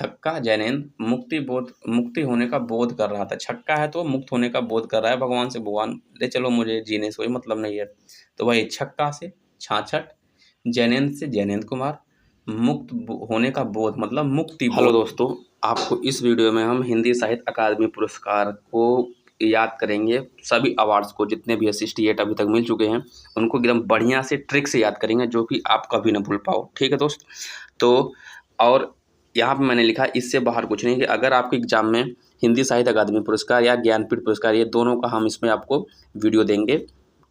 छक्का जैनेन्द्र मुक्ति होने का बोध कर रहा था। छक्का है तो मुक्त होने का बोध कर रहा है भगवान से, भगवान ले चलो मुझे, जीने से कोई मतलब नहीं है। तो वही छक्का से छाछठ, जैनेन्द्र से जैनेन्द्र कुमार, होने का बोध मतलब मुक्ति बोध। हेलो दोस्तों, आपको इस वीडियो में हम हिंदी साहित्य अकादमी पुरस्कार को याद करेंगे। सभी अवार्ड्स को जितने भी 68 अभी तक मिल चुके हैं उनको एकदम बढ़िया से ट्रिक से याद करेंगे, जो कि आप कभी ना भूल पाओ। ठीक है दोस्त। तो और यहाँ पे मैंने लिखा इससे बाहर कुछ नहीं, कि अगर आपके एग्जाम में हिंदी साहित्य अकादमी पुरस्कार या ज्ञानपीठ पुरस्कार, ये दोनों का हम इसमें आपको वीडियो देंगे,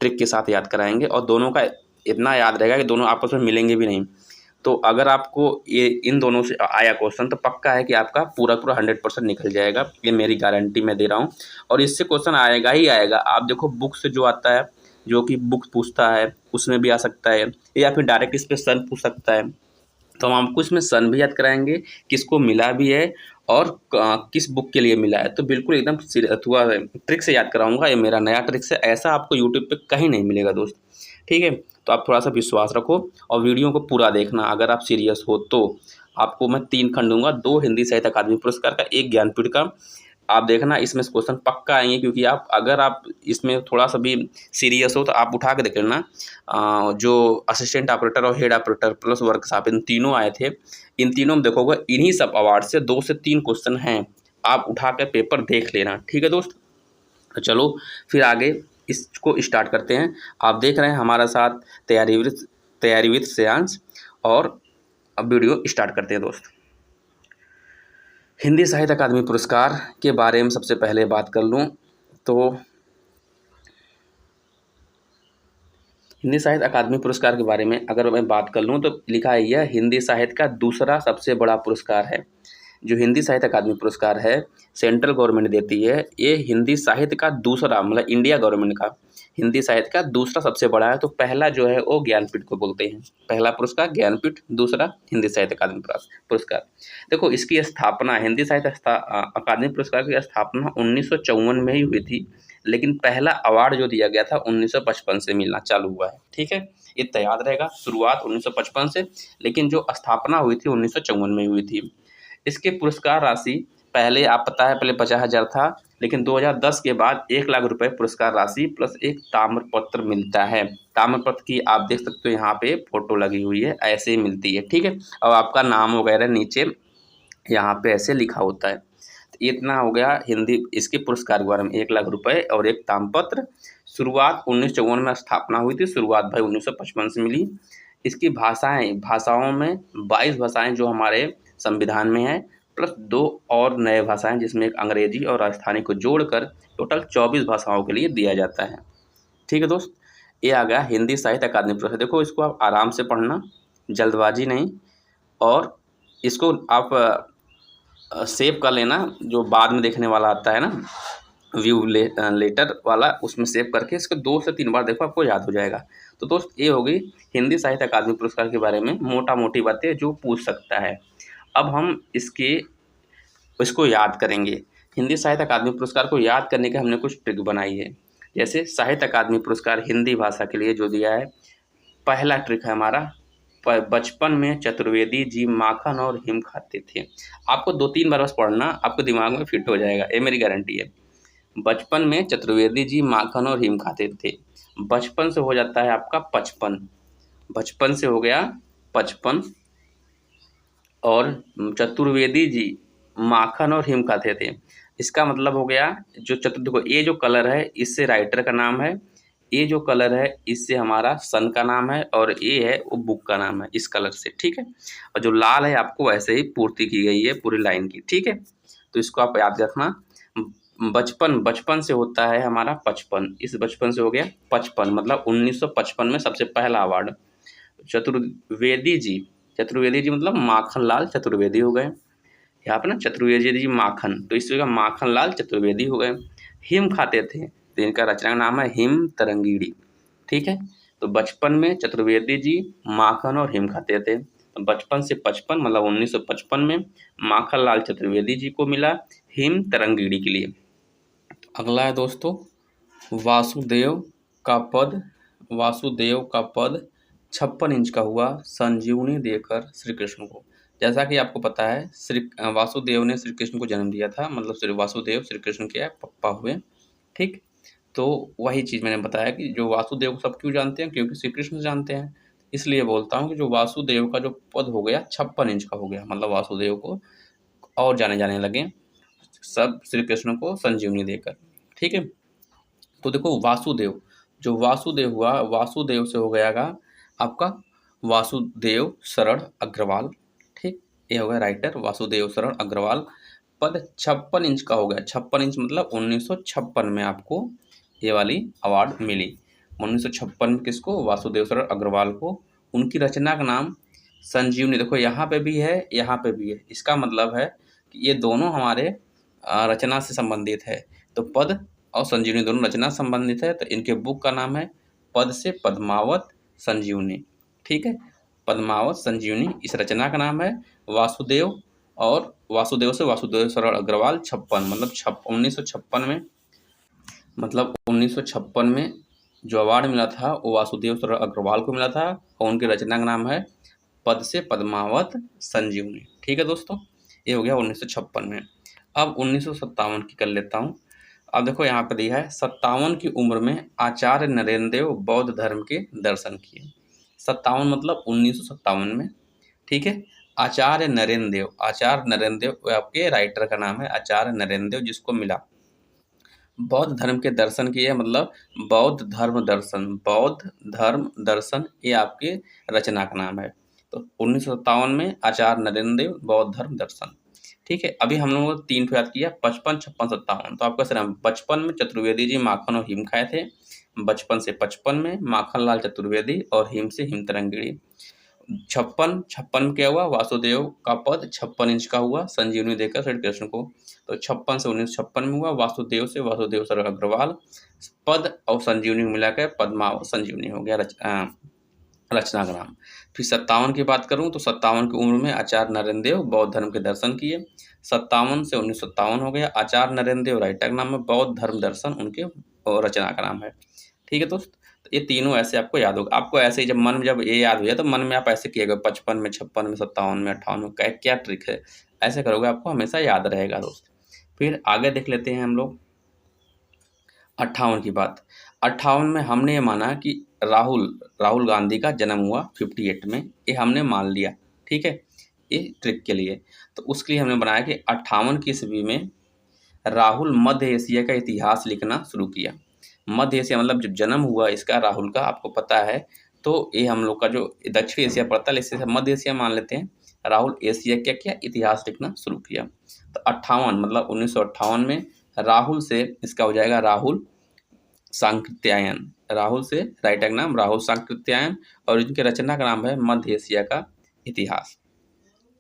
ट्रिक के साथ याद कराएंगे, और दोनों का इतना याद रहेगा कि दोनों आपस में मिलेंगे भी नहीं। तो अगर आपको ये इन दोनों से आया क्वेश्चन तो पक्का है कि आपका पूरा 100% निकल जाएगा, ये मेरी गारंटी मैं दे रहा हूँ। और इससे क्वेश्चन आएगा ही आएगा। आप देखो बुक से जो आता है, जो कि बुक पूछता है, उसमें भी आ सकता है, या फिर डायरेक्ट इस पर सन पूछ सकता है। तो हम आपको इसमें सन भी याद कराएंगे, किसको मिला भी है और किस बुक के लिए मिला है। तो बिल्कुल एकदम थोड़ा ट्रिक से याद कराऊंगा, ये मेरा नया ट्रिक है, ऐसा आपको यूट्यूब पे कहीं नहीं मिलेगा दोस्त। ठीक है, तो आप थोड़ा सा विश्वास रखो और वीडियो को पूरा देखना। अगर आप सीरियस हो तो आपको मैं 3 खंड दूंगा, 2 हिंदी साहित्य अकादमी पुरस्कार का, 1 ज्ञानपीठ का। आप देखना इसमें क्वेश्चन पक्का आएंगे, क्योंकि अगर आप इसमें थोड़ा सा भी सीरियस हो तो आप उठा के देख लेना। जो असिस्टेंट ऑपरेटर और हेड ऑपरेटर प्लस वर्कशॉप, इन तीनों आए थे, इन तीनों में देखोगे इन्हीं सब अवार्ड से 2 से 3 क्वेश्चन हैं। आप उठा के पेपर देख लेना। ठीक है दोस्त। तो चलो फिर आगे इसको स्टार्ट करते हैं। आप देख रहे हैं हमारा साथ तैयारी विद श्रेयांश, और अब वीडियो स्टार्ट करते हैं दोस्त। हिंदी साहित्य अकादमी पुरस्कार के बारे में सबसे पहले बात कर लूँ तो हिंदी साहित्य अकादमी पुरस्कार के बारे में अगर मैं बात कर लूँ तो लिखा है यह हिंदी साहित्य का दूसरा सबसे बड़ा पुरस्कार है। जो हिंदी साहित्य अकादमी पुरस्कार है सेंट्रल गवर्नमेंट देती है, ये हिंदी साहित्य का दूसरा, मतलब इंडिया गवर्नमेंट का हिंदी साहित्य का दूसरा सबसे बड़ा है। तो पहला जो है वो ज्ञानपीठ को बोलते हैं, पहला पुरस्कार ज्ञानपीठ, दूसरा हिंदी साहित्य अकादमी पुरस्कार। देखो इसकी स्थापना, हिंदी साहित्य अकादमी पुरस्कार की स्थापना 1954 में ही हुई थी, लेकिन पहला अवार्ड जो दिया गया था 1955 से मिलना चालू हुआ है। ठीक है, इतना याद रहेगा, शुरुआत 1955 से, लेकिन जो स्थापना हुई थी 1954 में हुई थी। इसके पुरस्कार राशि पहले आप पता है पहले 50,000 था, लेकिन 2010 के बाद 1 लाख रुपए पुरस्कार राशि प्लस एक ताम्रपत्र मिलता है। ताम्रपत्र की आप देख सकते हो यहाँ पे फोटो लगी हुई है, ऐसे ही मिलती है। ठीक है, और आपका नाम वगैरह नीचे यहाँ पे ऐसे लिखा होता है। तो इतना हो गया हिंदी इसके पुरस्कार के बारे में, 1 लाख रुपए और एक ताम्रपत्र। शुरुआत 1954 में स्थापना हुई थी, शुरुआत भाई 1955 से मिली। इसकी भाषाओं में 22 भाषाएं जो हमारे संविधान में है, प्लस 2 और नए भाषाएं जिसमें एक अंग्रेजी और राजस्थानी को जोड़कर टोटल 24 भाषाओं के लिए दिया जाता है। ठीक है दोस्त, ये आ गया हिंदी साहित्य अकादमी पुरस्कार। देखो इसको आप आराम से पढ़ना, जल्दबाजी नहीं, और इसको आप सेव कर लेना, जो बाद में देखने वाला आता है ना व्यू लेटर वाला, उसमें सेव करके इसको 2 से 3 बार देखो, आपको याद हो जाएगा। तो दोस्त ये हो गई हिंदी साहित्य अकादमी पुरस्कार के बारे में मोटा मोटी बातें जो पूछ सकता है। अब हम इसको याद करेंगे। हिंदी साहित्य अकादमी पुरस्कार को याद करने के हमने कुछ ट्रिक बनाई है। जैसे साहित्य अकादमी पुरस्कार हिंदी भाषा के लिए जो दिया है, पहला ट्रिक है हमारा, बचपन में चतुर्वेदी जी माखन और हिम खाते थे। आपको 2-3 बार बस पढ़ना, आपको दिमाग में फिट हो जाएगा, ये मेरी गारंटी है। बचपन में चतुर्वेदी जी माखन और हिम खाते थे। बचपन से हो जाता है आपका 55, बचपन से हो गया 55, और चतुर्वेदी जी माखन और हिम खाते थे, इसका मतलब हो गया जो देखो ये जो कलर है इससे राइटर का नाम है, ये जो कलर है इससे हमारा सन का नाम है, और ये है वो बुक का नाम है, इस कलर से। ठीक है, और जो लाल है आपको वैसे ही पूर्ति की गई है पूरी लाइन की। ठीक है, तो इसको आप याद रखना। बचपन से होता है हमारा 55, इस बचपन से हो गया 55, मतलब 1955 में सबसे पहला अवार्ड। चतुर्वेदी जी मतलब माखन लाल चतुर्वेदी हो गए यहाँ पे ना, चतुर्वेदी जी माखन, तो इस जगह माखन लाल चतुर्वेदी हो गए। हिम खाते थे तो इनका रचना का नाम है हिम तरंगीणी। ठीक है, तो बचपन में चतुर्वेदी जी माखन और हिम खाते थे, तो बचपन से 55 मतलब 1955 में माखन लाल चतुर्वेदी जी को मिला हिम तरंगीणी के लिए। अगला है दोस्तों वासुदेव का पद 56 इंच का हुआ संजीवनी देकर श्री कृष्ण को। जैसा कि आपको पता है श्री वासुदेव ने श्री कृष्ण को जन्म दिया था, मतलब श्री वासुदेव श्री कृष्ण के पप्पा हुए, ठीक। तो वही चीज़ मैंने बताया कि जो वासुदेव को सब क्यों जानते हैं, क्योंकि श्री कृष्ण जानते हैं। इसलिए बोलता हूँ कि जो वासुदेव का जो पद हो गया 56 इंच का हो गया, मतलब वासुदेव को और जाने लगे सब श्री कृष्ण को संजीवनी देकर, ठीक है। तो देखो वासुदेव, जो वासुदेव हुआ, वासुदेव से हो गयागा आपका वासुदेव शरण अग्रवाल, ठीक। ये हो गया राइटर वासुदेव शरण अग्रवाल। पद 56 इंच का हो गया, 56 इंच मतलब 1956 में आपको ये वाली अवार्ड मिली। 1956 में किसको? वासुदेव शरण अग्रवाल को। उनकी रचना का नाम संजीवनी, देखो यहाँ पे भी है यहाँ पे भी है, इसका मतलब है कि ये दोनों हमारे रचना से संबंधित है। तो पद और संजीवनी दोनों रचना संबंधित है, तो इनके बुक का नाम है पद से पद्मावत संजीवनी, ठीक है। पद्मावत संजीवनी इस रचना का नाम है। वासुदेव और वासुदेव से वासुदेव शरण अग्रवाल 56 मतलब 1956 में, मतलब 1956 में जो अवार्ड मिला था वो वासुदेव शरण अग्रवाल को मिला था, और उनकी रचना का नाम है पद से पद्मावत संजीवनी, ठीक है दोस्तों। ये हो गया 1956 में। अब 1957 की कर लेता हूँ। अब देखो यहाँ पर दिया है 57 की उम्र में आचार्य नरेंद्र देव बौद्ध धर्म के दर्शन किए। 57 मतलब 1957 में, ठीक है। आचार्य नरेंद्र देव आपके राइटर का नाम है, आचार्य नरेंद्र देव, जिसको मिला बौद्ध धर्म के दर्शन किए, मतलब बौद्ध धर्म दर्शन ये आपके रचना का नाम है। तो 1957 में आचार्य नरेंद्र देव बौद्ध धर्म दर्शन, ठीक है। अभी हम लोगों ने 3 ठो याद किया, 55, 56, 57। तो आपका सर 55 में चतुर्वेदी जी माखन और हिम खाए थे, 55 में माखन लाल चतुर्वेदी और हिम से हिम तरंगिणी। 56 में क्या हुआ? वासुदेव का पद 56 इंच का हुआ संजीवनी देकर श्री कृष्ण को। तो 56 से 1956 में हुआ वासुदेव से वासुदेव शरण अग्रवाल, पद और संजीवनी मिलाकर पद्मावत संजीवनी हो गया रचना का नाम। फिर 57 की बात करूं तो 57 की उम्र में आचार्य नरेंद्र देव बौद्ध धर्म के दर्शन किए। 57 से 1957 हो गया। आचार्य नरेंद्र देव राइटर का नाम है, बौद्ध धर्म दर्शन उनके रचना का नाम है, ठीक है दोस्त। तो ये तीनों ऐसे आपको याद होगा। आपको ऐसे ही जब मन में जब ये याद हो जाए तो मन में आप ऐसे किएगा 55 में, 56 में, 57 में, 58 में, क्या ट्रिक है, ऐसे करोगे आपको हमेशा याद रहेगा दोस्त। फिर आगे देख लेते हैं हम लोग 58 की बात। 58 में हमने ये माना कि राहुल गांधी का जन्म हुआ 58 में, ये हमने मान लिया, ठीक है, ये ट्रिक के लिए। तो उसके लिए हमने बनाया कि 58 की ईस्वी में राहुल मध्य एशिया का इतिहास लिखना शुरू किया। मध्य एशिया मतलब जब जन्म हुआ इसका राहुल का, आपको पता है, तो ये हम लोग का जो दक्षिण एशिया पड़ता है इससे मध्य एशिया मान लेते हैं। राहुल एशिया क्या किया? इतिहास लिखना शुरू किया। तो 58 मतलब 1958 में राहुल से इसका हो जाएगा राहुल सांकृत्यायन, राहुल से राइटर का नाम राहुल सांकृत्यायन, और इनके रचना का नाम है मध्य एशिया का इतिहास।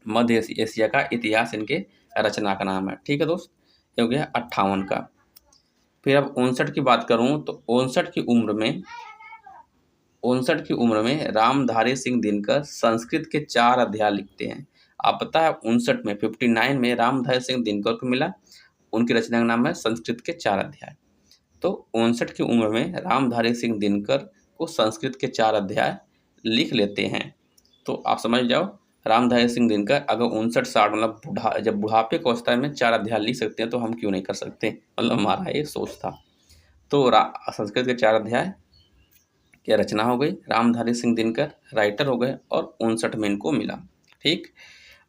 मध्य एशिया का इतिहास इनके रचना का नाम है, ठीक है दोस्त। ये हो गया 58 का। फिर अब 59 की बात करूं तो 59 की उम्र में रामधारी सिंह दिनकर संस्कृत के 4 अध्याय लिखते हैं। आप पता है 59 में 59 में रामधारी सिंह दिनकर को मिला, उनकी रचना का नाम है संस्कृत के 4 अध्याय। तो 59 की उम्र में रामधारी सिंह दिनकर को संस्कृत के 4 अध्याय लिख लेते हैं। तो आप समझ जाओ रामधारी सिंह दिनकर अगर 59-60 मतलब जब बुढ़ापे की अवस्था में 4 अध्याय लिख सकते हैं तो हम क्यों नहीं कर सकते, मतलब हमारा ये सोच था। तो संस्कृत के 4 अध्याय की रचना हो गई, रामधारी सिंह दिनकर राइटर हो गए, और 59 में इनको मिला, ठीक।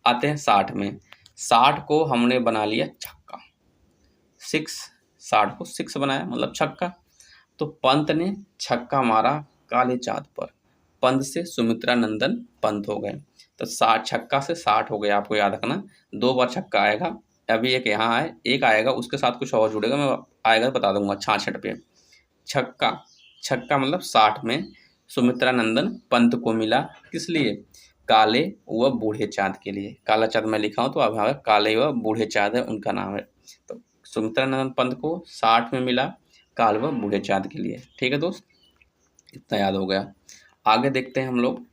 आते हैं 60 में। 60 को हमने बना लिया छक्का, 60 को 6 बनाया मतलब छक्का। तो पंत ने छक्का मारा काले चाँद पर, पंत से सुमित्रा नंदन पंत हो गए। तो 60 छक्का से 60 हो गया, आपको याद रखना। 2 बार छक्का आएगा, अभी एक यहाँ है, एक आएगा उसके साथ कुछ और जुड़ेगा, मैं आएगा तो बता दूंगा 66 पे। छक्का मतलब 60 में सुमित्रा नंदन पंत को मिला, किस लिए? काले व बूढ़े चाँद के लिए। काला चाँद मैं लिखा हूँ तो अब यहाँ काले व बूढ़े चाँद है उनका नाम है। तो सुमित्रा नंदन पंत को 60 में मिला काल व बूढ़े चाँद के लिए, ठीक है दोस्त, इतना याद हो गया। आगे देखते हैं हम लोग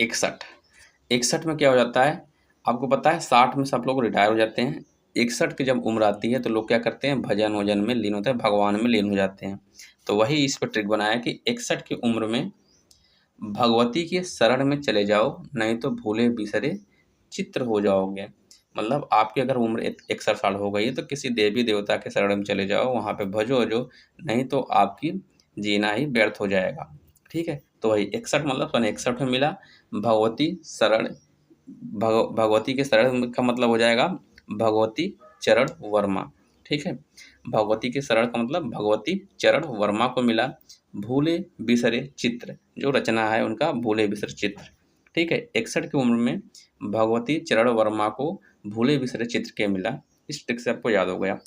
61 में क्या हो जाता है, आपको पता है 60 में सब लोग रिटायर हो जाते हैं। 61 की जब उम्र आती है तो लोग क्या करते हैं, भजन वजन में लीन होते हैं, भगवान में लीन हो जाते हैं। तो वही इस पर ट्रिक बनाया कि 61 की उम्र में भगवती के शरण में चले जाओ, नहीं तो भूले बिसरे चित्र हो जाओगे। मतलब आपकी अगर उम्र 61 साल हो गई है तो किसी देवी देवता के शरण में चले जाओ, वहाँ पे भजो, नहीं तो आपकी जीना ही व्यर्थ हो जाएगा। ठीक है, तो वही 61 मतलब सन 61 में मिला। भगवती शरण, भगवती के शरण का मतलब हो जाएगा भगवती चरण वर्मा। ठीक है, भगवती के शरण का मतलब भगवती चरण वर्मा को मिला। भूले बिसरे चित्र, जो रचना है उनका भूले बिसरे चित्र। ठीक है, 61 की उम्र में भगवती चरण वर्मा को भूले बिसरे चित्र के मिला। इस ट्रिक से आपको याद हो गया।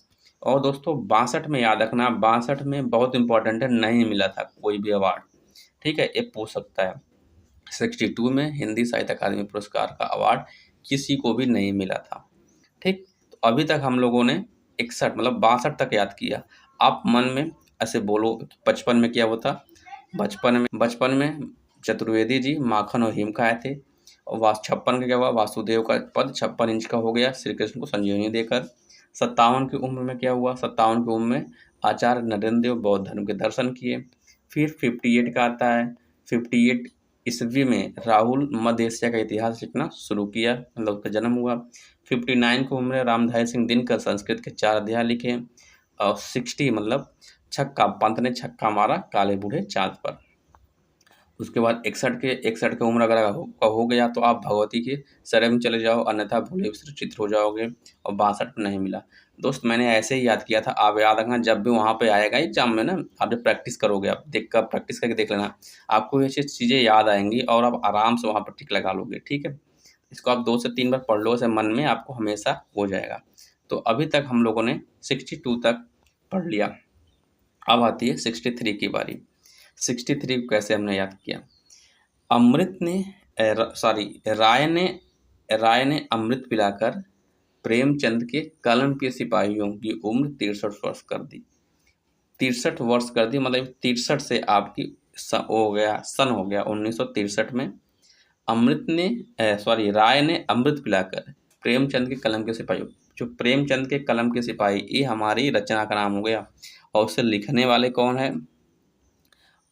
और दोस्तों 62 में याद रखना, 62 में बहुत इंपॉर्टेंट है, नहीं मिला था कोई भी अवार्ड। ठीक है, ये पूछ सकता है। 62 में हिंदी साहित्य अकादमी पुरस्कार का अवार्ड किसी को भी नहीं मिला था। ठीक, तो अभी तक हम लोगों ने 61 मतलब 62 तक याद किया। आप मन में ऐसे बोलो, 55 में क्या होता, बचपन में चतुर्वेदी जी माखन और हिम खाए थे। और 56 का क्या हुआ, वासुदेव का पद 56 इंच का हो गया श्री कृष्ण को संजीवनी देकर। 57 की उम्र में क्या हुआ, 57 की उम्र में आचार्य नरेंद्र देव बौद्ध धर्म के दर्शन किए। फिर 58 का आता है, 58 ईस्वी में राहुल मध्य एशिया का इतिहास लिखना शुरू किया, मतलब उसका जन्म हुआ। 59 की उम्र में रामधारी सिंह दिनकर संस्कृत के 4 अध्याय लिखे। और 60 मतलब छक्का, पंत ने छक्का मारा काले बूढ़े चाँद पर। उसके बाद 61 की उम्र अगर हो गया तो आप भगवती के शरण में चले जाओ, अन्यथा भूले बिसरे चित्र हो जाओगे। और 62 में नहीं मिला। दोस्त मैंने ऐसे ही याद किया था, आप याद रखना जब भी वहाँ पे आएगा एग्जाम में ना, आप जब प्रैक्टिस करोगे, आप देख कर प्रैक्टिस करके देख लेना, आपको ये चीज़ें याद आएंगी और आप आराम से वहाँ पर टिक लगा लोगे। ठीक है, इसको आप 2 से 3 बार पढ़ लो, ऐसे मन में आपको हमेशा हो जाएगा। तो अभी तक हम लोगों ने 62 तक पढ़ लिया। अब आती है 63 की बारी। 63 को कैसे हमने याद किया। अमृत ने राय ने अमृत पिलाकर प्रेमचंद के कलम के सिपाहियों की उम्र 63 वर्ष कर दी। 63 वर्ष कर दी मतलब 63 से आपकी हो गया, सन हो गया 1963 में। राय ने अमृत पिलाकर प्रेमचंद के कलम के सिपाहियों, जो प्रेमचंद के कलम के सिपाही, ये हमारी रचना का नाम हो गया। और उसे लिखने वाले कौन है,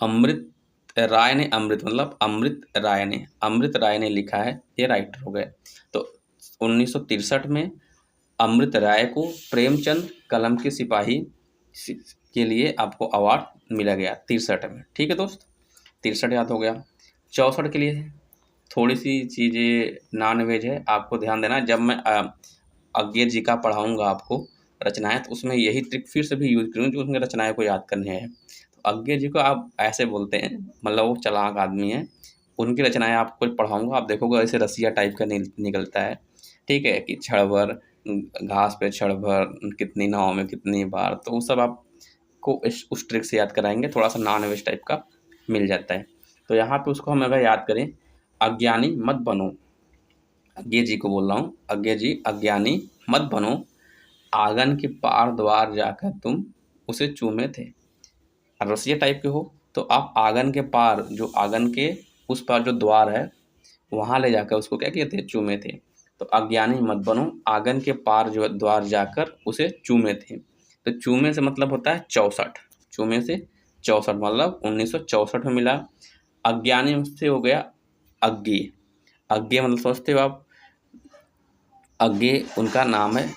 अमृत राय ने, अमृत मतलब अमृत राय ने लिखा है, ये राइटर हो गए। तो 1963 में अमृत राय को प्रेमचंद कलम के सिपाही के लिए आपको अवार्ड मिला गया 63 में। ठीक है दोस्त, 63 याद हो गया। 64 के लिए थोड़ी सी चीज़ें नॉन वेज है, आपको ध्यान देना। जब मैं अज्ञे जी का पढ़ाऊँगा आपको रचनाएँ, तो उसमें यही ट्रिक फिर से भी यूज़ करूँगी, जो उसमें रचनाएँ को याद करने हैं। अज्ञे जी को आप ऐसे बोलते हैं, मतलब वो चालाक आदमी है। उनकी रचनाएँ आपको पढ़ाऊँगा, आप देखोगे ऐसे रसिया टाइप का निकलता है। ठीक है, कि क्षण भर घास पे क्षण भर, कितनी नाव में कितनी बार, तो वो सब आपको उस ट्रिक से याद कराएंगे, थोड़ा सा नॉन वेज टाइप का मिल जाता है। तो यहाँ पे उसको हम अगर याद करें, अज्ञानी मत बनो, अज्ञे जी को बोल रहा हूँ, अज्ञे जी अज्ञानी मत बनो, आंगन के पार द्वार जाकर तुम उसे चूमे थे। रसिया टाइप के हो तो आप आंगन के पार, जो आंगन के उस पार जो द्वार है, वहाँ ले जाकर उसको क्या किए थे, चूमे थे। तो अज्ञानी मत बनो, आंगन के पार जो द्वार जाकर उसे चूमे थे। तो चूमे से मतलब होता है 64, चूमे से 64 मतलब 1964 में मिला। अज्ञानी से हो गया अज्ञे, अज्ञे मतलब सोचते हो आप, अज्ञे उनका नाम है,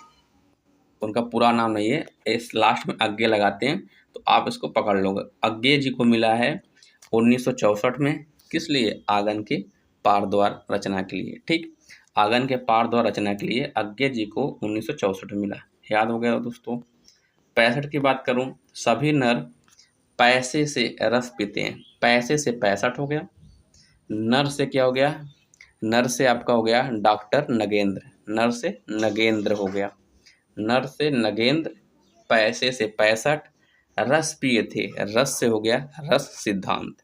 उनका पूरा नाम नहीं है, इस लास्ट में अज्ञे लगाते हैं, तो आप इसको पकड़ लोगे। अज्ञे जी को मिला है 1964 में, किस लिए, आंगन के पार द्वार रचना के लिए। ठीक, आंगन के पार द्वार रचना के लिए अज्ञे जी को 1964 में मिला। याद हो गया दोस्तों। 65 की बात करूं, सभी नर पैसे से रस पीते हैं, पैसे से 65 हो गया। नर से क्या हो गया, नर से आपका हो गया डॉक्टर नगेंद्र, नर से नगेंद्र हो गया, नर से नगेंद्र, पैसे से 65, रस पिए थे, रस से हो गया रस सिद्धांत,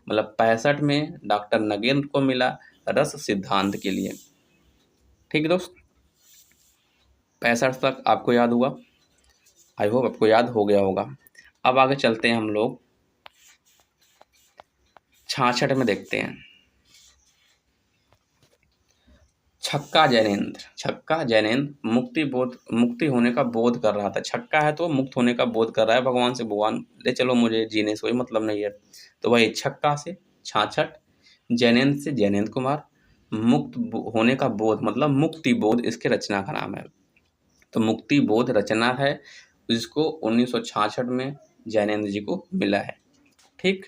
मतलब 65 में डॉक्टर नगेंद्र को मिला रस सिद्धांत के लिए। ठीक है दोस्त, 65 तक आपको याद हुआ, आई होप आपको याद हो गया होगा। अब आगे चलते हैं हम लोग 66 में देखते हैं। छक्का जैनेन्द्र मुक्ति होने का बोध कर रहा था। छक्का है तो मुक्त होने का बोध कर रहा है भगवान से, भगवान ले चलो मुझे जीने से कोई मतलब नहीं है। तो वही छक्का से 66, जैनेन्द्र से जैनेन्द्र कुमार। मुक्त होने का बोध मतलब मुक्ति बोध इसके रचना का नाम है। तो मुक्ति बोध रचना है, इसको 1966 में जैनेन्द्र जी को मिला है। ठीक,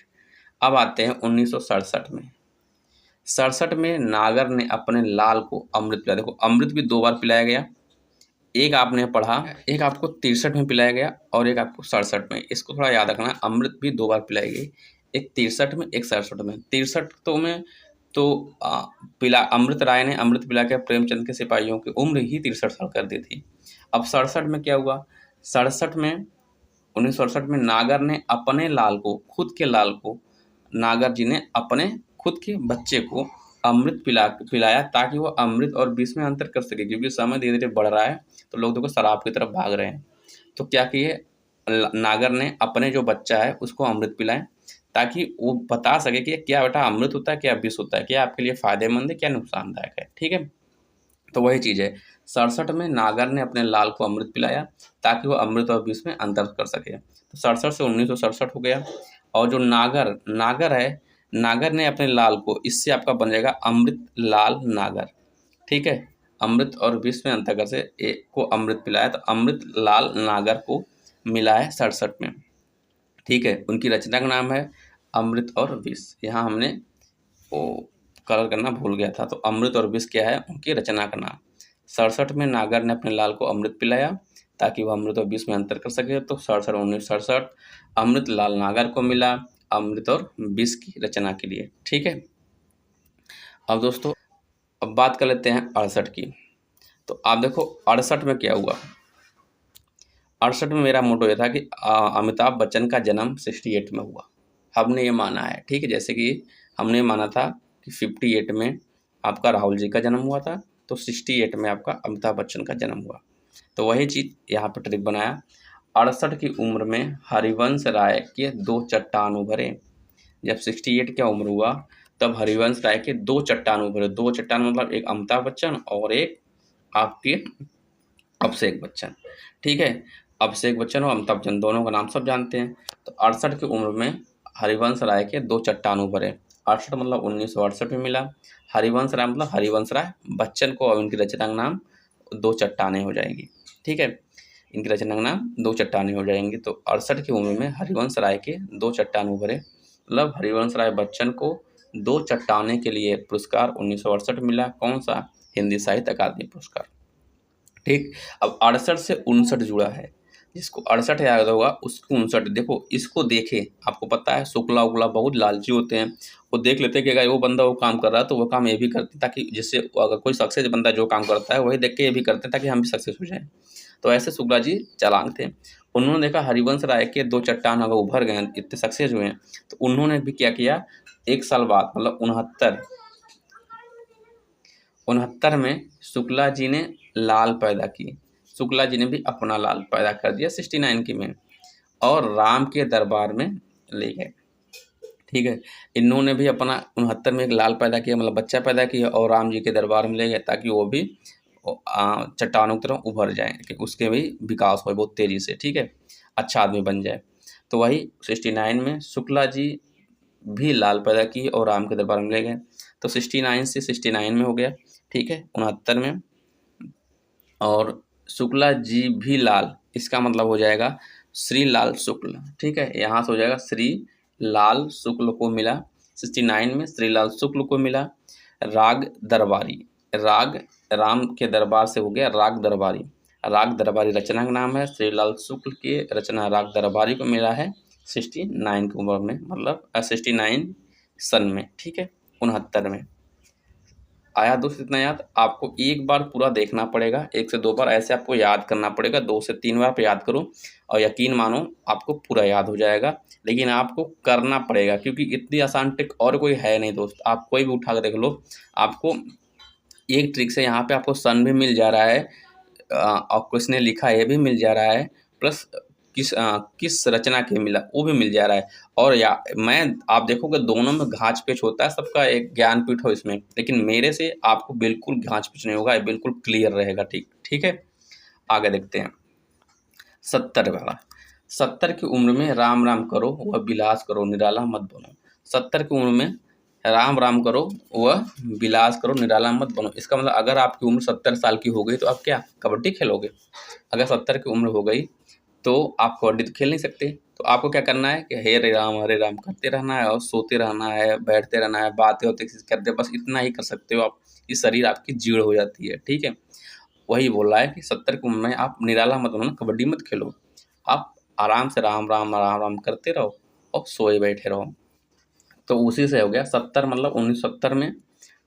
अब आते हैं 1967 में। 67 में नागर ने अपने लाल को अमृत पिलाया। देखो अमृत भी 2 बार पिलाया गया, एक आपने पढ़ा, एक आपको 63 में पिलाया गया और एक आपको 67 में। इसको थोड़ा याद रखना, अमृत भी 2 बार पिलाई गई, एक 63 में, एक 67 में। 63 तो में तो पिला अमृत राय ने अमृत पिला के प्रेमचंद के सिपाहियों की उम्र ही 63 साल कर दी थी। अब 67 में क्या हुआ, 67 में 1967 में नागर ने अपने लाल को, खुद के लाल को, नागर जी ने अपने खुद के बच्चे को अमृत पिलाया ताकि वो अमृत और विष में अंतर कर सके, क्योंकि समय धीरे धीरे बढ़ रहा है तो लोग देखो शराब की तरफ भाग रहे हैं। तो क्या किए, नागर ने अपने जो बच्चा है उसको अमृत पिलाए ताकि वो बता सके कि क्या बेटा अमृत होता है, क्या विष होता है, क्या आपके लिए फायदेमंद है, क्या नुकसानदायक है। ठीक है, तो वही चीज़ है। 67 में नागर ने अपने लाल को अमृत पिलाया ताकि वो अमृत और विष में अंतर कर सके। तो 67 से 1967 हो गया। और जो नागर है, नागर ने अपने लाल को, इससे आपका बन जाएगा अमृत लाल नागर। ठीक है, अमृत और विष में अंतर कर से एक को अमृत पिलाया, तो अमृत लाल नागर को मिला है 67 में। ठीक है, उनकी रचना का नाम है अमृत और विष। यहाँ हमने वो कलर करना भूल गया था। तो अमृत और विष क्या है, उनकी रचना का नाम। 67 में नागर ने अपने लाल को अमृत पिलाया ताकि वह अमृत और विष में अंतर कर सके। तो 1967 अमृत लाल नागर को मिला अमृत और विष की रचना के लिए। ठीक है, अब दोस्तों अब बात कर लेते हैं 68 की। तो आप देखो 68 में क्या हुआ। 68 में मेरा मोटो ये था कि अमिताभ बच्चन का जन्म 68 में हुआ, हमने ये माना है। ठीक है, जैसे कि हमने माना था कि 58 में आपका राहुल जी का जन्म हुआ था, तो 68 में आपका अमिताभ बच्चन का जन्म हुआ। तो वही चीज़ यहाँ पर ट्रिक बनाया। 68 की उम्र में हरिवंश राय के 2 चट्टान उभरे। जब 68 का उम्र हुआ तब हरिवंश राय के 2 चट्टान उभरे। 2 चट्टान मतलब एक अमिताभ बच्चन और एक आपके अभिषेक बच्चन। ठीक है, अभिषेक बच्चन और अमिताभ बच्चन दोनों का नाम सब जानते हैं। तो 68 की उम्र में हरिवंश राय के 2 चट्टान उभरे। 68 मतलब 1968 में मिला। हरिवंश राय मतलब हरिवंश राय बच्चन को, और इनकी रचना का नाम 2 चट्टानें हो जाएंगी। ठीक है, इनकी रचना का नाम 2 चट्टानें हो जाएंगी। तो 68 की उम्र में हरिवंश राय के 2 चट्टान उभरे, मतलब हरिवंश राय बच्चन को 2 चट्टाने के लिए पुरस्कार 1968 मिला। कौन सा, हिंदी साहित्य अकादमी पुरस्कार। ठीक, अब 68 से 59 जुड़ा है, जिसको 68 याद होगा उसको 59। देखो इसको देखे, आपको पता है शुक्ला उगला बहुत लालची होते हैं, वो देख लेते हैं कि अगर वो बंदा वो काम कर रहा है तो वो काम ये भी करते हैं, ताकि जिससे अगर कोई सक्सेस बंदा जो काम करता है वही देख के ये भी करते हैं ताकि हम भी सक्सेस हो जाएं। तो ऐसे शुक्ला जी चालाक थे। उन्होंने देखा हरिवंश राय के 2 चट्टान अगर उभर गए हैं, इतने सक्सेस हुए हैं, तो उन्होंने भी क्या किया, 1 साल बाद मतलब 69 में शुक्ला जी ने लाल पैदा की। शुक्ला जी ने भी अपना लाल पैदा कर दिया 69 की में, और राम के दरबार में ले गए। ठीक है, इन्होंने भी अपना 69 में एक लाल पैदा किया, मतलब बच्चा पैदा किया, और राम जी के दरबार में ले गए ताकि वो भी चट्टानों की तरह उभर जाए, कि उसके भी विकास हो बहुत तेज़ी से। ठीक है, अच्छा आदमी बन जाए। तो वही 69 में शुक्ला जी भी लाल पैदा किए और राम के दरबार में ले गए। तो 69 से 69 में हो गया। ठीक है, 69 में, और शुक्ला जी भी लाल, इसका मतलब हो जाएगा श्री लाल शुक्ल। ठीक है, यहाँ से हो जाएगा श्री लाल शुक्ल को मिला 69 में, श्री लाल शुक्ल को मिला। राग दरबारी, राग राम के दरबार से हो गया राग दरबारी। राग दरबारी रचना का नाम है। श्री लाल शुक्ल के रचना राग दरबारी को मिला है 69 की उम्र में, मतलब 69 सन में। ठीक है, 69 में आया। दोस्त इतना याद, आपको एक बार पूरा देखना पड़ेगा, 1 से 2 बार ऐसे आपको याद करना पड़ेगा, 2 से 3 बार पे याद करो और यकीन मानो आपको पूरा याद हो जाएगा। लेकिन आपको करना पड़ेगा, क्योंकि इतनी आसान ट्रिक और कोई है नहीं दोस्त। आप कोई भी उठा कर देख लो, आपको एक ट्रिक से यहाँ पे आपको सन भी मिल जा रहा है, और किसने लिखा ये भी मिल जा रहा है, प्लस किस रचना के मिला वो भी मिल जा रहा है। और आप देखोगे दोनों में घाच पेच होता है, सबका एक ज्ञानपीठ हो इसमें, लेकिन मेरे से आपको बिल्कुल घाच पेच नहीं होगा, ये बिल्कुल क्लियर रहेगा। ठीक है, आगे देखते हैं 70 वाला। 70 की उम्र में राम राम करो वह विलास करो, निराला मत बनो। 70 की उम्र में राम राम करो वह विलास करो, निराला मत बनो। इसका मतलब अगर आपकी उम्र 70 साल की हो गई तो आप क्या कबड्डी खेलोगे? अगर 70 की उम्र हो गई तो आप कबड्डी तो खेल नहीं सकते। तो आपको क्या करना है कि हरे राम करते रहना है और सोते रहना है, बैठते रहना है, बातें होते करते, बस इतना ही कर सकते हो आप। ये शरीर आपकी जीर्ण हो जाती है, ठीक है। वही बोल रहा है कि 70 की उम्र में आप निराला मत बनो, कबड्डी मत खेलो, आप आराम से राम राम करते रहो और सोए बैठे रहो। तो उसी से हो गया 70 मतलब 1970 में,